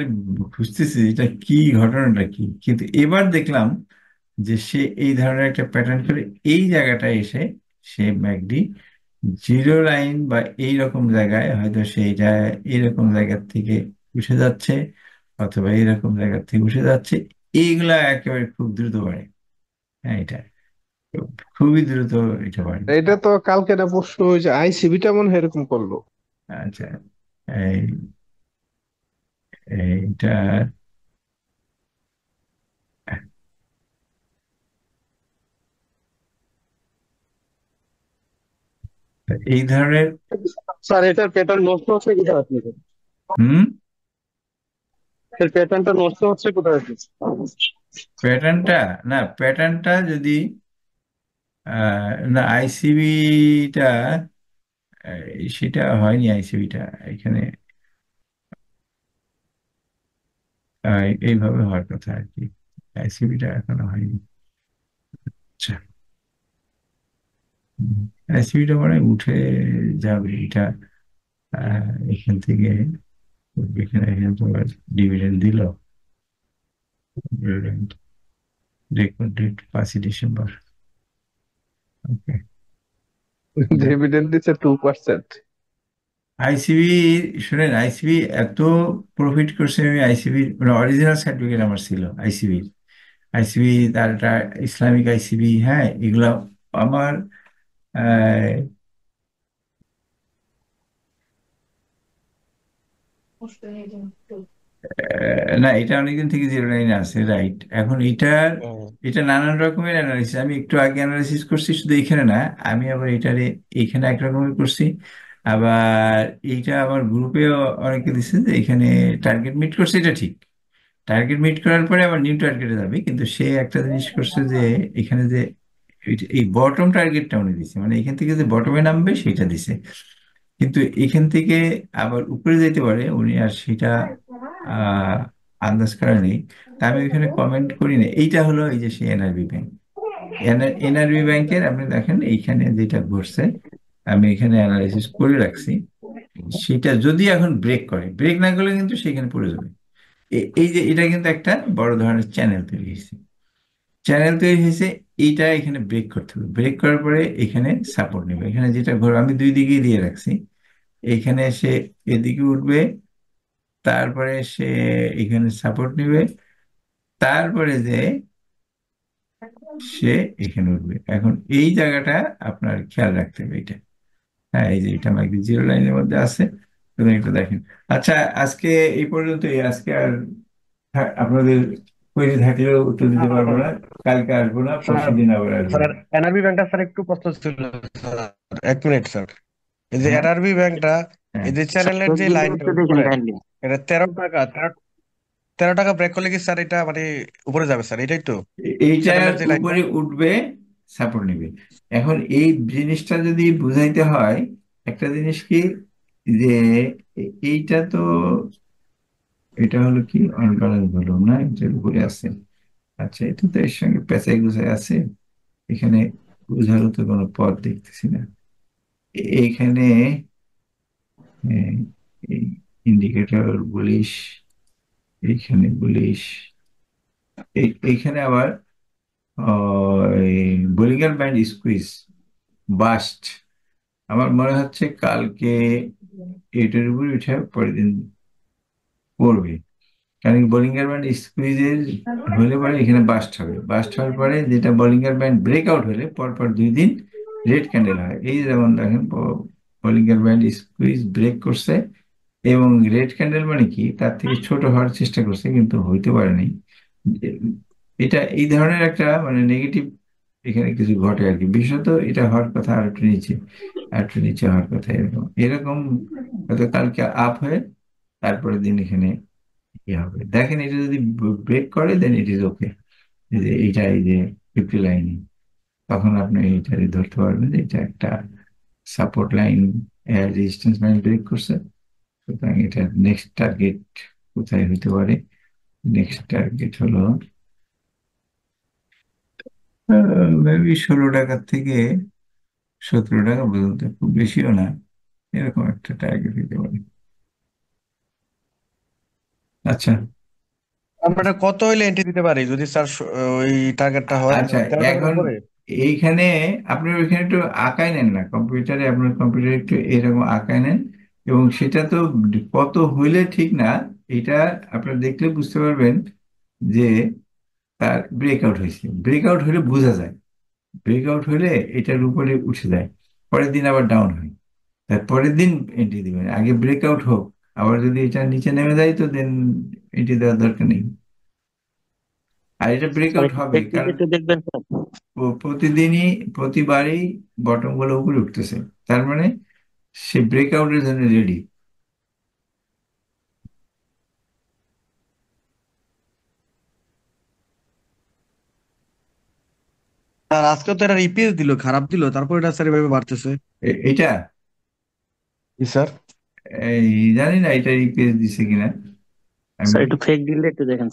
খুঁজতেছি এটা কি, ঘটনাটা কি, কিন্তু এবার দেখলাম যে সে এই ধরনের একটা প্যাটার্ন করে এই জায়গাটায় এসে সে ম্যাকডি জিরো লাইন বা এই রকম জায়গায় হয়তো সেইটা এইরকম জায়গার থেকে উঠে যাচ্ছে, অথবা এইরকম জায়গার থেকে উঠে যাচ্ছে, এইগুলা একেবারে খুব দ্রুত বাড়ে। হ্যাঁ, এটা খুবই দ্রুত এটা বাড়ে। এটা তো কালকে না পরশু ওই যে আইসিবিটা মনে হয় এরকম করলো। আচ্ছা, এই এইটা এই ধরনের, স্যার এটার প্যাটার্ন নষ্ট হচ্ছে কোথায় আপনি? হুম, এর প্যাটার্নটা নষ্ট হচ্ছে কোথায় আপনি? প্যাটার্নটা, না প্যাটার্নটা যদি না আইসিবিটা, সেটা হয়নি আইসিবিটা এখানে, এইভাবে হওয়ার কথা আর কি, আইসিবিটা এখনো হয়নি। আচ্ছা, আইসিবিটা মানে উঠে যাবে এটা। এখান থেকে এখানে এখানে তোমার ডিভিডেন্ড দিল, ডিভিডেন্ড রেকর্ড ডেট 5ই ডিসেম্বর। ওকে, ডিভিডেন্ড দিচ্ছে 2%। আইসিবি, শুনেন আইসিবি এত প্রফিট করছে। আমি আইসিবি মানে অরিজিনাল সার্টিফিকেট আমার ছিল আইসিবি, আইসিবি তার একটা ইসলামিক আইসিবি, হ্যাঁ এগুলা আমার আহ, না এটা অনেকদিন থেকে 09 আছে, রাইট। এখন এটার হুম। এটা নানান রকমের অ্যানালিসিস, আমি একটু আগে অ্যানালিসিস করছি শুধু এখানে না, আমি আবার এটারে এখানে এক রকমের করছি। আবার এইটা আমার গ্রুপেও অনেকে দিচ্ছে যে এখানে টার্গেট মিট করছে, এটা ঠিক। টার্গেট মিট করার পরে আবার নিউ টার্গেটে যাবে, কিন্তু সে একটা জিনিস করছে যে এখানে যে এই বটম টার্গেটটা উনি দিছে, মানে এখান থেকে যে বটমে নামবে সেটা দিছে, কিন্তু এখান থেকে আবার উপরে যেতে পারে উনি আর সেটা আহ আন্দাজ করা নেই। তা আমি ওইখানে কমেন্ট করি না। এইটা হলো এই যে সেই এনআরবি ব্যাংক, এনআরবি ব্যাংকের আপনি দেখেন এইখানে যেটা ঘটছে, আমি এখানে অ্যানালাইসিস করে রাখছি। সেটা যদি এখন ব্রেক করে, ব্রেক না করলে কিন্তু সেখানে পড়ে যাবে। এই যে এটা কিন্তু একটা বড় ধরনের চ্যানেল তৈরি হয়েছে, চ্যানেল তৈরি হয়েছে। এইটা এখানে ব্রেক করতে হবে, ব্রেক করার পরে এখানে সাপোর্ট নেবে, এখানে যেটা ঘর আমি দুই দিকেই দিয়ে রাখছি। এখানে সে এদিকে উঠবে, তারপরে সে এখানে সাপোর্ট নেবে, তারপরে যে সে এখানে উঠবে। এখন এই জায়গাটা আপনার খেয়াল রাখতে হবে এটা। হ্যাঁ, এই যে এটা আমার 0 লাইনের মধ্যে আছে, তুমি একটু দেখেন। আচ্ছা, আজকে এই পর্যন্তই। আজকে আর আপনাদের কোয়েরি থাকলেও উত্তর দিতে পারবো না। কালকে আসবো না, পরশু স্যার দিন আবার আসবো। স্যার এনআরবি ব্যাংকটা স্যার একটু প্রশ্ন ছিল স্যার। 1 মিনিট স্যার, এই যে হ্যাঁ, এনআরবি ব্যাংকটা, হ্যাঁ। এই যে চ্যানেলের যে লাইনটা উপরে, এটা 13 টাকা, 13 টাকা ব্রেক করলে কি স্যার এটা মানে উপরে যাবে স্যার, এটাই তো এইটার চ্যানেলের যে লাইনটা? উপরে উঠবে, সাপোর্ট নিবে। এখন এই জিনিসটা যদি বুঝাইতে হয়, একটা জিনিস কি যে এইটা তো, এটা হলো কি অনব্যালেন্স ভলিউম না, এটার উপরে আছে। আচ্ছা, এটা তো এর সঙ্গে পেঁচাই গুছাই আছে। এখানে বোঝারও তো কোনো পথ দেখতেছি না। এইখানে এই ইন্ডিকেটর বুলিশ, এইখানে বুলিশ, এইখানে আবার বলিগার ব্যান্ড স্কুইজ বাস্ট। আমার মনে হচ্ছে কালকে এটার উপর উঠে পরের দিন পড়বে, কারণ বোলিংগার ব্যান্ড স্কুইজের হলে পরে এখানে বাস্ট হবে, বাস্ট হওয়ার পরে যেটা বোলিংগার ব্যান্ড ব্রেকআউট হলে পরপর 2 দিন রেড ক্যান্ডেল হয়। এই যেমন দেখেন বোলিংগার ব্যান্ড স্কুইজ ব্রেক করছে, এবং রেড ক্যান্ডেল মানে কি তার থেকে ছোট হওয়ার চেষ্টা করছে কিন্তু হইতে পারেনি। এ- এটা এই ধরনের একটা মানে নেগেটিভ এখানে কিছু ঘটে আর কি। বিশেষত এটা হওয়ার কথা আর একটু নিচে, আর একটু নিচে হওয়ার কথা, এরকম এরকম হয়তো কালকে আপ হয়ে তারপরের দিন এখানে ইয়ে হবে। দেখেন এটা যদি ব্রেক করে দেন ইট ইজ ওকে, যে এইটা এই যে 50 লাইনে, তখন আপনি এটা ধরতে পারবেন যে এটা একটা support line, resistance line break করছে। সুতরাং এটা নেক্সট টার্গেট কোথায় হতে পারে? নেক্সট টার্গেট হলো মেবি 16 টাকার থেকে 17 টাকা পর্যন্ত, খুব বেশিও না, এরকম একটা টার্গেট হতে পারে। আচ্ছা, আমরা কত হইলে এন্ট্রি দিতে পারি যদি স্যার ওই টার্গেটটা হয় আচ্ছা। 13 টাকার এখন উপরে? এইখানে আপনার ওইখানে একটু আঁকায় নেন না কম্পিউটারে, আপনার কম্পিউটারে একটু এরকম আঁকায় নেন, এবং সেটা তো কত হইলে ঠিক না, এটা আপনার দেখলে বুঝতে পারবেন যে তার ব্রেকআউট হয়েছে। ব্রেকআউট হলে বোঝা যায়, ব্রেকআউট হলে এটার উপরে উঠে যায়, পরের দিন আবার ডাউন হয়, তার পরের দিন এন্ট্রি দিবেন। আগে ব্রেকআউট হোক, আবার যদি এটা নিচে নেমে যায় তো দেন এন্ট্রি দেওয়ার দরকার নেই। আর এটা স্যার ব্রেকআউট একটু হবে, চেক দিলে কারণ একটু দেখবেন স্যার। প্রতিদিনই প্রতিবারই বটম গুলো উপরে উঠতেছে, তার মানে সে ব্রেকআউটের জন্য রেডি। আর আজকে তো এটা ইপিএস দিল, খারাপ দিল, তারপর এটা স্যার এভাবে বাড়তেছে। এটা জি স্যার। এই জানি না এটা ইপিএস দিছে কিনা। আমি স্যার একটু ফেক দিলে একটু দেখেন।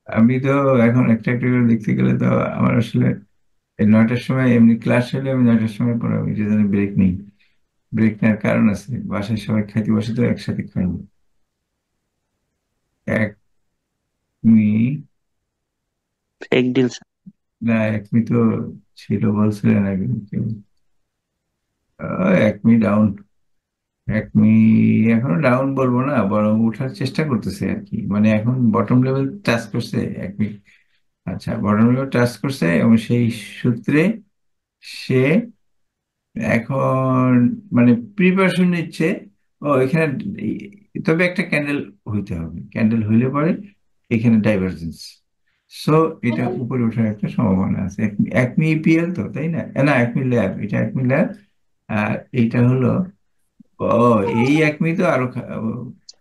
আমি তো এখন একটা একটা করে দেখতে গেলে তো আমার আসলে এই 9টার সময় এমনি ক্লাস হলে আমি 9টার সময় 15 মিনিটের জন্য ব্রেক নিই। ব্রেক নেওয়ার কারণ আছে, বাসায় সবাই খাইতে বসে তো একসাথে খাই না। এক মি ফেক ডিল। না, এক মি তো ছিল বলছিলেন আগে কেউ। এক মি ডাউন। এক মি এখনো ডাউন বলবো না, বরং ওঠার চেষ্টা করতেছে আর কি, মানে এখন বটম লেভেল টাচ করছে এক মি। আচ্ছা, বটম লেভেল টাচ করছে এবং সেই সূত্রে সে এখন মানে প্রিপারেশন নিচ্ছে। ও এখানে তবে একটা ক্যান্ডেল হইতে হবে, ক্যান্ডেল হইলে পরে এখানে ডাইভারজেন্স। সো এটা উপরে ওঠার একটা সম্ভাবনা আছে। একমি ইপিএল তো, তাই না? না, একমি ল্যাব, এটা একমি ল্যাব। আর এইটা হলো, ও এই একমি তো আরো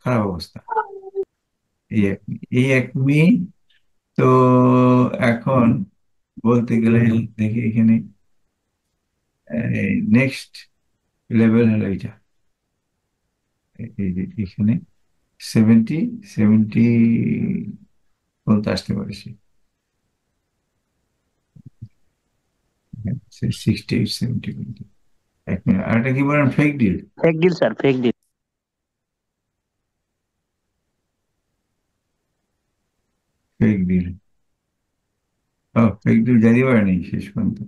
খারাপ অবস্থা। এই একমি তো এখন বলতে গেলে দেখি এখানে নেক্সট লেভেল হলো এটা। এই যে এখানে 70, 70 পর্যন্ত আসতে পারে সে। 68, 70 পর্যন্ত। এক মিনিট, আর একটা কি বলেন, fake deal? Fake deal sir, fake deal. Fake deal, ও ফেক ডিল জানি পারেনি শেষ পর্যন্ত।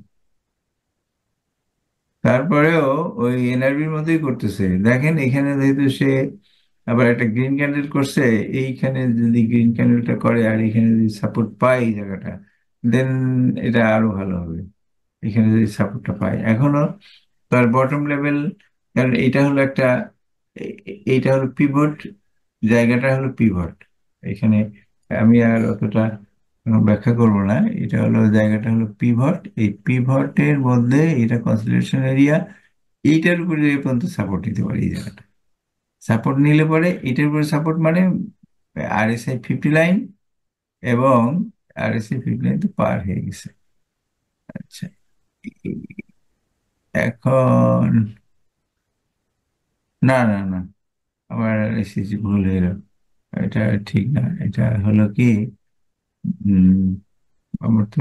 তারপরেও ওই এনআরবির মতোই করতেছে, দেখেন এখানে যেহেতু সে আবার একটা গ্রিন ক্যান্ডেল করছে। এইখানে যদি গ্রিন ক্যান্ডেলটা করে আর এখানে যদি সাপোর্ট পায় এই জায়গাটা, দেন এটা আরো ভালো হবে। এখানে যদি সাপোর্টটা পায় এখনো তার বটম লেভেল, কারণ এইটা হলো একটা, এইটা হলো পিভট, জায়গাটা হলো পিভট। এখানে আমি আর অতটা ব্যাখ্যা করব না। এটা হলো জায়গাটা হলো পিভট, এই পিভটের মধ্যে এটা কনসলিডেশন এরিয়া। এইটার উপরে যে পর্যন্ত সাপোর্ট নিতে পারে এই জায়গাটা, সাপোর্ট নিলে পরে এটার উপরে সাপোর্ট মানে আরএসআই 50 লাইন, এবং আরএসআই 50 লাইন তো পার হয়ে গেছে। আচ্ছা, এখন না না না, আমার এসেছি ভুল হয়ে গেল। এটা ঠিক না, এটা হলো কি, উম, আমার তো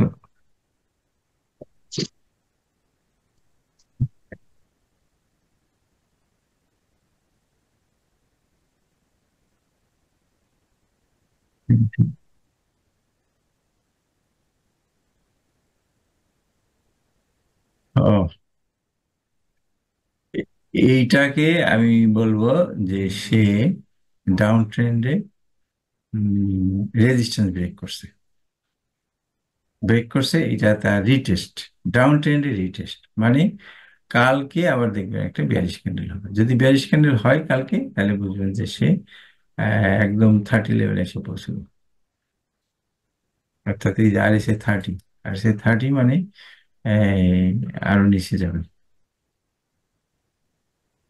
ও, এইটাকে আমি বলবো যে সে ডাউন ট্রেন্ডে রেজিস্ট্যান্স ব্রেক করছে। ব্রেক করছে, এটা তার রিটেস্ট, ডাউন ট্রেন্ডে রিটেস্ট মানে কালকে আবার দেখবেন একটা বিয়ারিশ ক্যান্ডেল হবে। যদি বিয়ারিশ ক্যান্ডেল হয় কালকে, তাহলে বুঝবেন যে সে একদম 30 লেভেলে এসে পৌঁছবে। অর্থাৎ এই যে আর এসে 30, আর সে 30 মানে আরো নিচে যাবে,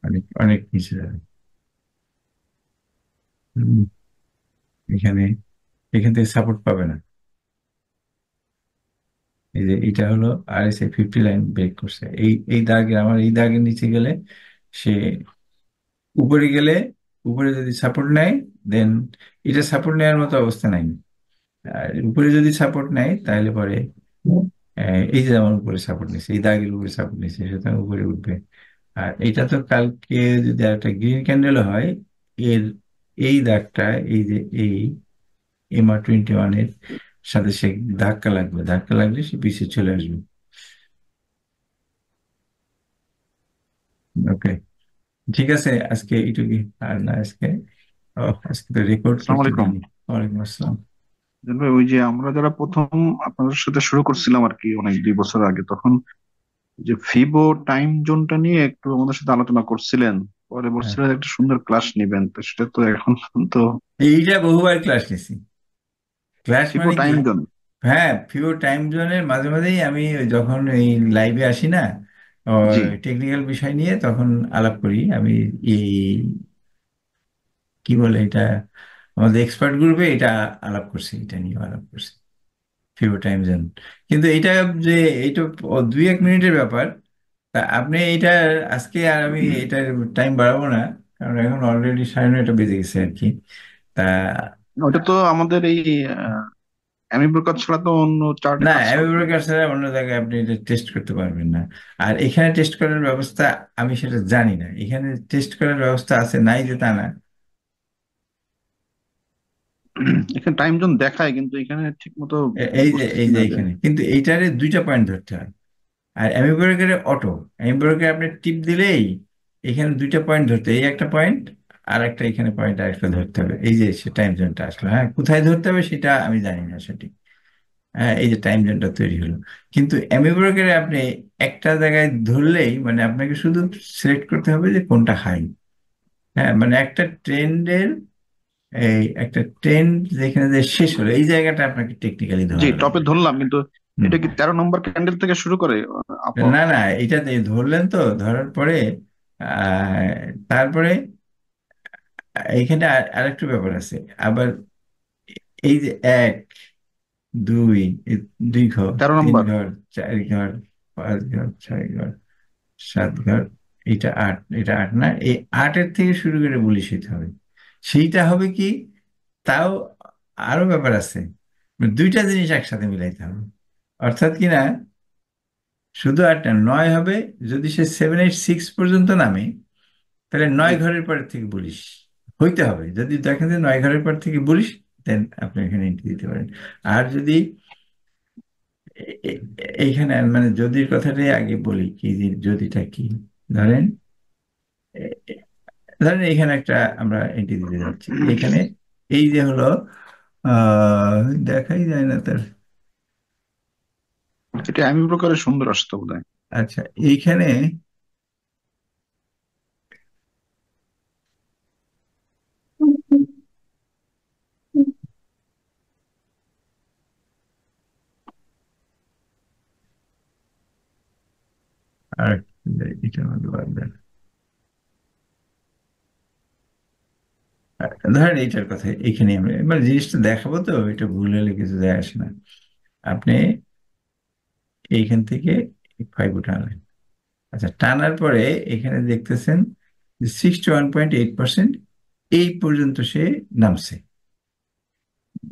অনেক অনেক নিচে যাবে। হুম, এখানে এখান থেকে সাপোর্ট পাবে না। এই যে এটা হলো আর এসে 50 লাইন ব্রেক করছে, এই এই দাগে, আমার এই দাগের নিচে গেলে সে উপরে গেলে, উপরে যদি সাপোর্ট নেয় দেন এটা সাপোর্ট নেওয়ার মতো অবস্থা নাই। আর উপরে যদি সাপোর্ট নেয় তাহলে পরে এই যে যেমন উপরে সাপোর্ট নিচ্ছে, এই দাগের উপরে সাপোর্ট নিচ্ছে, সুতরাং উপরে উঠবে। আর এটা তো কালকে যদি একটা গ্রিন ক্যান্ডেল হয়, এর এই দাগটা, এই যে এই MA21-এর সাথে সে ধাক্কা লাগবে, ধাক্কা লাগলে সে পিছিয়ে চলে আসবে। ওকে, ঠিক আছে, আজকে এইটুকুই। আর না আজকে, ও, আজকে তো রেকর্ড আসসালামু করতে আলাইকুম। দিইনি। ওয়ালাইকুম আসসালাম। ভাই, ওই যে আমরা যারা প্রথম আপনাদের সাথে শুরু করছিলাম আর কি অনেক 2 বছর আগে, তখন যে ফিবো টাইম জোনটা নিয়ে একটু আমাদের সাথে আলোচনা করছিলেন। পরে হ্যাঁ, বলছিলেন একটা সুন্দর ক্লাস নিবেন, তো সেটা তো এখন তো এইটা বহুবার ক্লাস নিছি। ক্লাস ফিবো মানে কি? Time zone. হ্যাঁ, ফিউ টাইম জোনের মাঝে মাঝেই আমি ওই যখন এই লাইভে আসি না, জি। টেকনিক্যাল বিষয় নিয়ে তখন আলাপ করি আমি। এই কি বলে এটা, আমাদের এক্সপার্ট গ্রুপে এটা আলাপ করছি, এটা নিয়ে আলাপ করছি, ফিউ টাইম জোন। কিন্তু এটা যে এইটা 2-1 মিনিটের ব্যাপার। তা আপনি এটা আজকে, আর আমি এটার টাইম বাড়াবো না, কারণ এখন অলরেডি 9:30 বেজে গেছে আর কি। তা ওটা তো আমাদের এই অ্যামিবার কাজ ছাড়া তো অন্য চার্টে না, কাজ অ্যামি হবে না। ব্রোকার ছাড়া অন্য জায়গায় আপনি এটা টেস্ট করতে পারবেন না। আর এখানে টেস্ট করার ব্যবস্থা আমি সেটা জানি না, এখানে টেস্ট করার ব্যবস্থা আছে নাই যে তা না। এখানে টাইম জোন দেখায় কিন্তু এখানে ঠিক মতো এই যে বুঝতেছি না যে এখানে কিন্তু এইটারে দুইটা পয়েন্ট ধরতে হয়। আর অ্যামি ব্রোকারে অটো, অ্যামি ব্রোকারে আপনি টিপ দিলেই এখানে দুইটা পয়েন্ট ধরতে, এই একটা পয়েন্ট আর একটা এখানে পয়েন্ট আরেকটা ধরতে হবে। এই যে সে টাইম জোনটা আসলো, হ্যাঁ কোথায় ধরতে হবে সেটা আমি জানি না সঠিক। হ্যাঁ, এই যে টাইম জোনটা তৈরি হলো, কিন্তু অ্যামিবার্গারে আপনি একটা জায়গায় ধরলেই মানে আপনাকে শুধু সিলেক্ট করতে হবে যে কোনটা হাই। হ্যাঁ, মানে একটা ট্রেন্ডের, এই একটা ট্রেন্ড যেখানে যে শেষ হলো এই জায়গাটা আপনাকে টেকনিক্যালি জি ধরা টপে লাগবে। ধরলাম কিন্তু হুম। এটা কি 13 নম্বর ক্যান্ডেল থেকে শুরু করে আপ? না না, এটাতে ধরলেন তো, ধরার পরে তারপরে এইখানে আরেকটু ব্যাপার আছে আবার। এই যে এক, দুই, এই দুই ঘর, তেরো তিন নম্বর ঘর, চার ঘর, পাঁচ ঘর, ছয় ঘর, সাত ঘর, এটা আট, এটা আট না, এই আটের থেকে শুরু করে বুলিশ হইতে হবে। সেইটা হবে কি, তাও আরো ব্যাপার আছে, মানে দুইটা জিনিস একসাথে মিলাইতে হবে। অর্থাৎ কি না, শুধু আট না, নয় হবে। যদি সে 7, 8, 6 পর্যন্ত নামে, তাহলে জি 9 ঘরের পর থেকে বুলিশ হইতে হবে। যদি দেখেন যে 9 ঘরের পর থেকে বুলিশ, দেন আপনি এখানে এন্ট্রি দিতে পারেন। আর যদি এইখানে মানে যদির কথাটাই আগে বলি, কি যে যদিটা কি, ধরেন ধরেন এখানে একটা আমরা এন্ট্রি দিতে যাচ্ছি এখানে, এই যে হলো দেখাই যায় না তার। এটা আমি প্রকারে সুন্দর আসতো বোধহয়। আচ্ছা, এইখানে আর এটা আমাদের বাদ দেন। ধরেন এইটার কথা এখানে আমরা মানে জিনিসটা দেখাবো, তো এটা ভুল হলে কিছু যায় আসে না। আপনি এইখান থেকে 5 উঠালেন। আচ্ছা, টানার পরে এখানে দেখতেছেন যে 61.8% এই পর্যন্ত সে নামছে।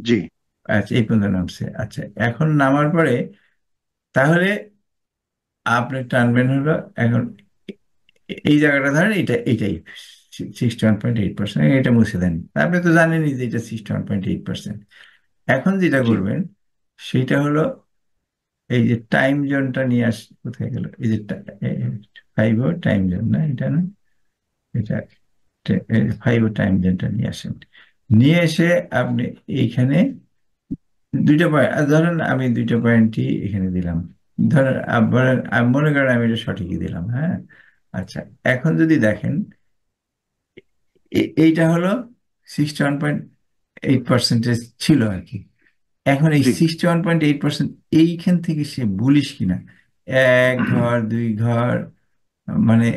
জি আচ্ছা, এই পর্যন্ত নামছে। আচ্ছা, এখন নামার পরে তাহলে আপনি টানবেন হলো এখন এই জায়গাটা ধরেন, এটাই 61.8%, এটা মুছে দেন। আপনি তো জানেনই যে এটা 61.8%। এখন যেটা জি করবেন সেটা হলো এই যে টাইম জোনটা নিয়ে কোথায় গেল, এই যে 5 টাইম জোন, না এটা না, এটা 5 টাইম জোনটা নিয়ে আসেন। নিয়ে এসে আপনি এইখানে দুইটা পয়েন্ট, ধরেন আমি দুইটা পয়েন্টই এখানে দিলাম। ধরেন আবার আমি মনে করেন আমি এটা সঠিকই দিলাম, হ্যাঁ। আচ্ছা, এখন যদি দেখেন এইটা হলো 61.8% ছিল আর কি। এখন এই জি 61.8% এইখান থেকে সে বুলিশ কিনা, এক ঘর, দুই ঘর, মানে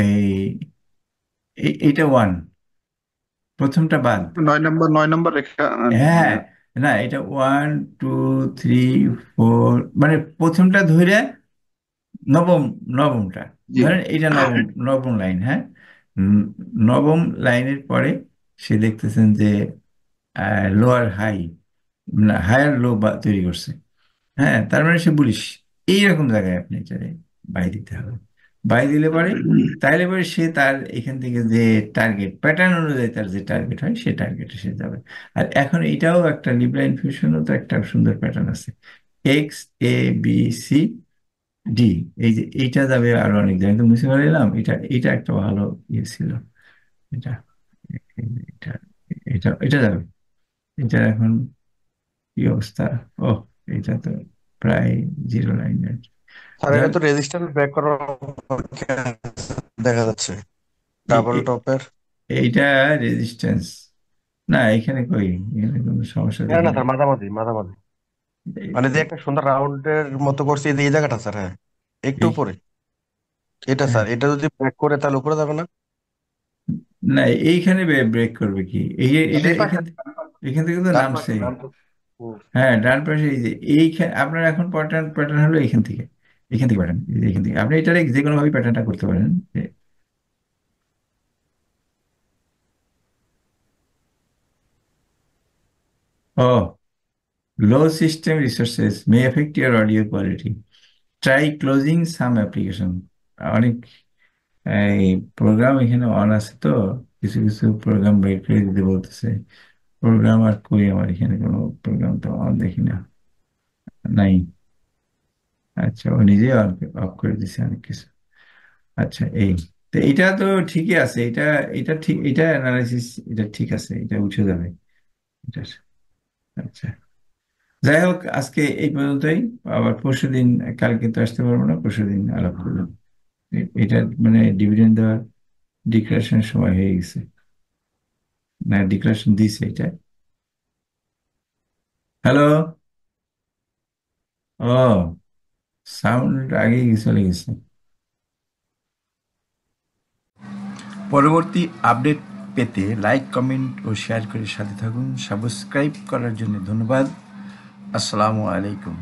এই এইটা ওয়ান, প্রথমটা বাদ। 9 নম্বর রেখা হ্যাঁ, না এটা 1, 2, 3, 4, মানে প্রথমটা ধরে নবম, নবমটা জি ধরেন এটা নবম, নবম লাইন, হ্যাঁ। উম, নবম লাইনের পরে সে দেখতেছেন যে লোয়ার হাই, হায়ার লো তৈরি করছে। হ্যাঁ, তার মানে সে বুলিশ। এইরকম জায়গায় আপনি এটারে বাই দিতে হবে। বাই দিলে পরে, তাইলে পরে সে তার এখান থেকে যে টার্গেট প্যাটার্ন অনুযায়ী তার যে টার্গেট হয় সে টার্গেটে সে যাবে। আর এখন এটাও একটা লিব্রা ইনফিউশনও তো একটা সুন্দর প্যাটার্ন আছে, XABCD। এই যে এইটা যাবে আরো অনেক জায়গায়, তো মুছে ফেলাম। এটা এটা একটা ভালো ইয়ে ছিল। এটা এটা এটা এটা যাবে। এটা এখন কি অবস্থা? ও, এটা তো প্রায় জিরো লাইন। আর এটা ধর তো রেজিস্ট্যান্স ব্রেক করার অপেক্ষা দেখা যাচ্ছে এ- ডাবল এ- টপের। এইটা রেজিস্ট্যান্স না, এখানে কই, এখানে কোনো সমস্যা না দেখি না না। স্যার, মাঝামাঝি মাঝামাঝি, মানে যে একটা সুন্দর রাউন্ডের মতো করছে, এই যে এই জায়গাটা স্যার, হ্যাঁ একটু এই উপরে। এটা হ্যাঁ, স্যার, এটা যদি ব্রেক করে তাহলে উপরে যাবে না? না এইখানে ব্রেক করবে কি, এই এটা এই পাশে, এখান এখান থেকে তো ডান নামছে। পাশে ডান পাশে। হুম। হ্যাঁ, ডান পাশে এই যে এইখানে আপনার এখন প্যাটার্ন প্যাটার্ন হলো এখান থেকে, এখান থেকে প্যাটার্ন, এখান থেকে আপনি এটা যে কোনো ভাবে প্যাটার্নটা করতে পারেন ও Low system resources may affect your audio quality. Try closing some application. অনেক এই প্রোগ্রাম এখানে অন আছে তো, কিছু কিছু প্রোগ্রাম বের করে দিতে বলতেছে। প্রোগ্রাম আর কই, আমার এখানে কোনো প্রোগ্রাম তো অন দেখি না, নাই। আচ্ছা, ও নিজে অফ করে দিছে অনেক কিছু। আচ্ছা, এই তো এটা তো ঠিকই আছে, এটা এটা ঠিক, এটা অ্যানালাইসিস, এটা ঠিক আছে, এটা উঠে যাবে এটা। আচ্ছা, যাই হোক, আজকে এই পর্যন্তই। আবার পরশুদিন, কালকে তো আসতে পারবো না, পরশুদিন আলাপ করলাম। এটা মানে ডিভিডেন্ড দেওয়ার ডিক্লারেশনের সময় হয়ে গেছে, না ডিক্লারেশন দিছে এটা। হ্যালো, ও সাউন্ড আগেই চলে গেছে। পরবর্তী আপডেট পেতে লাইক, কমেন্ট ও শেয়ার করে সাথে থাকুন। সাবস্ক্রাইব করার জন্য ধন্যবাদ। আসসালামু আলাইকুম।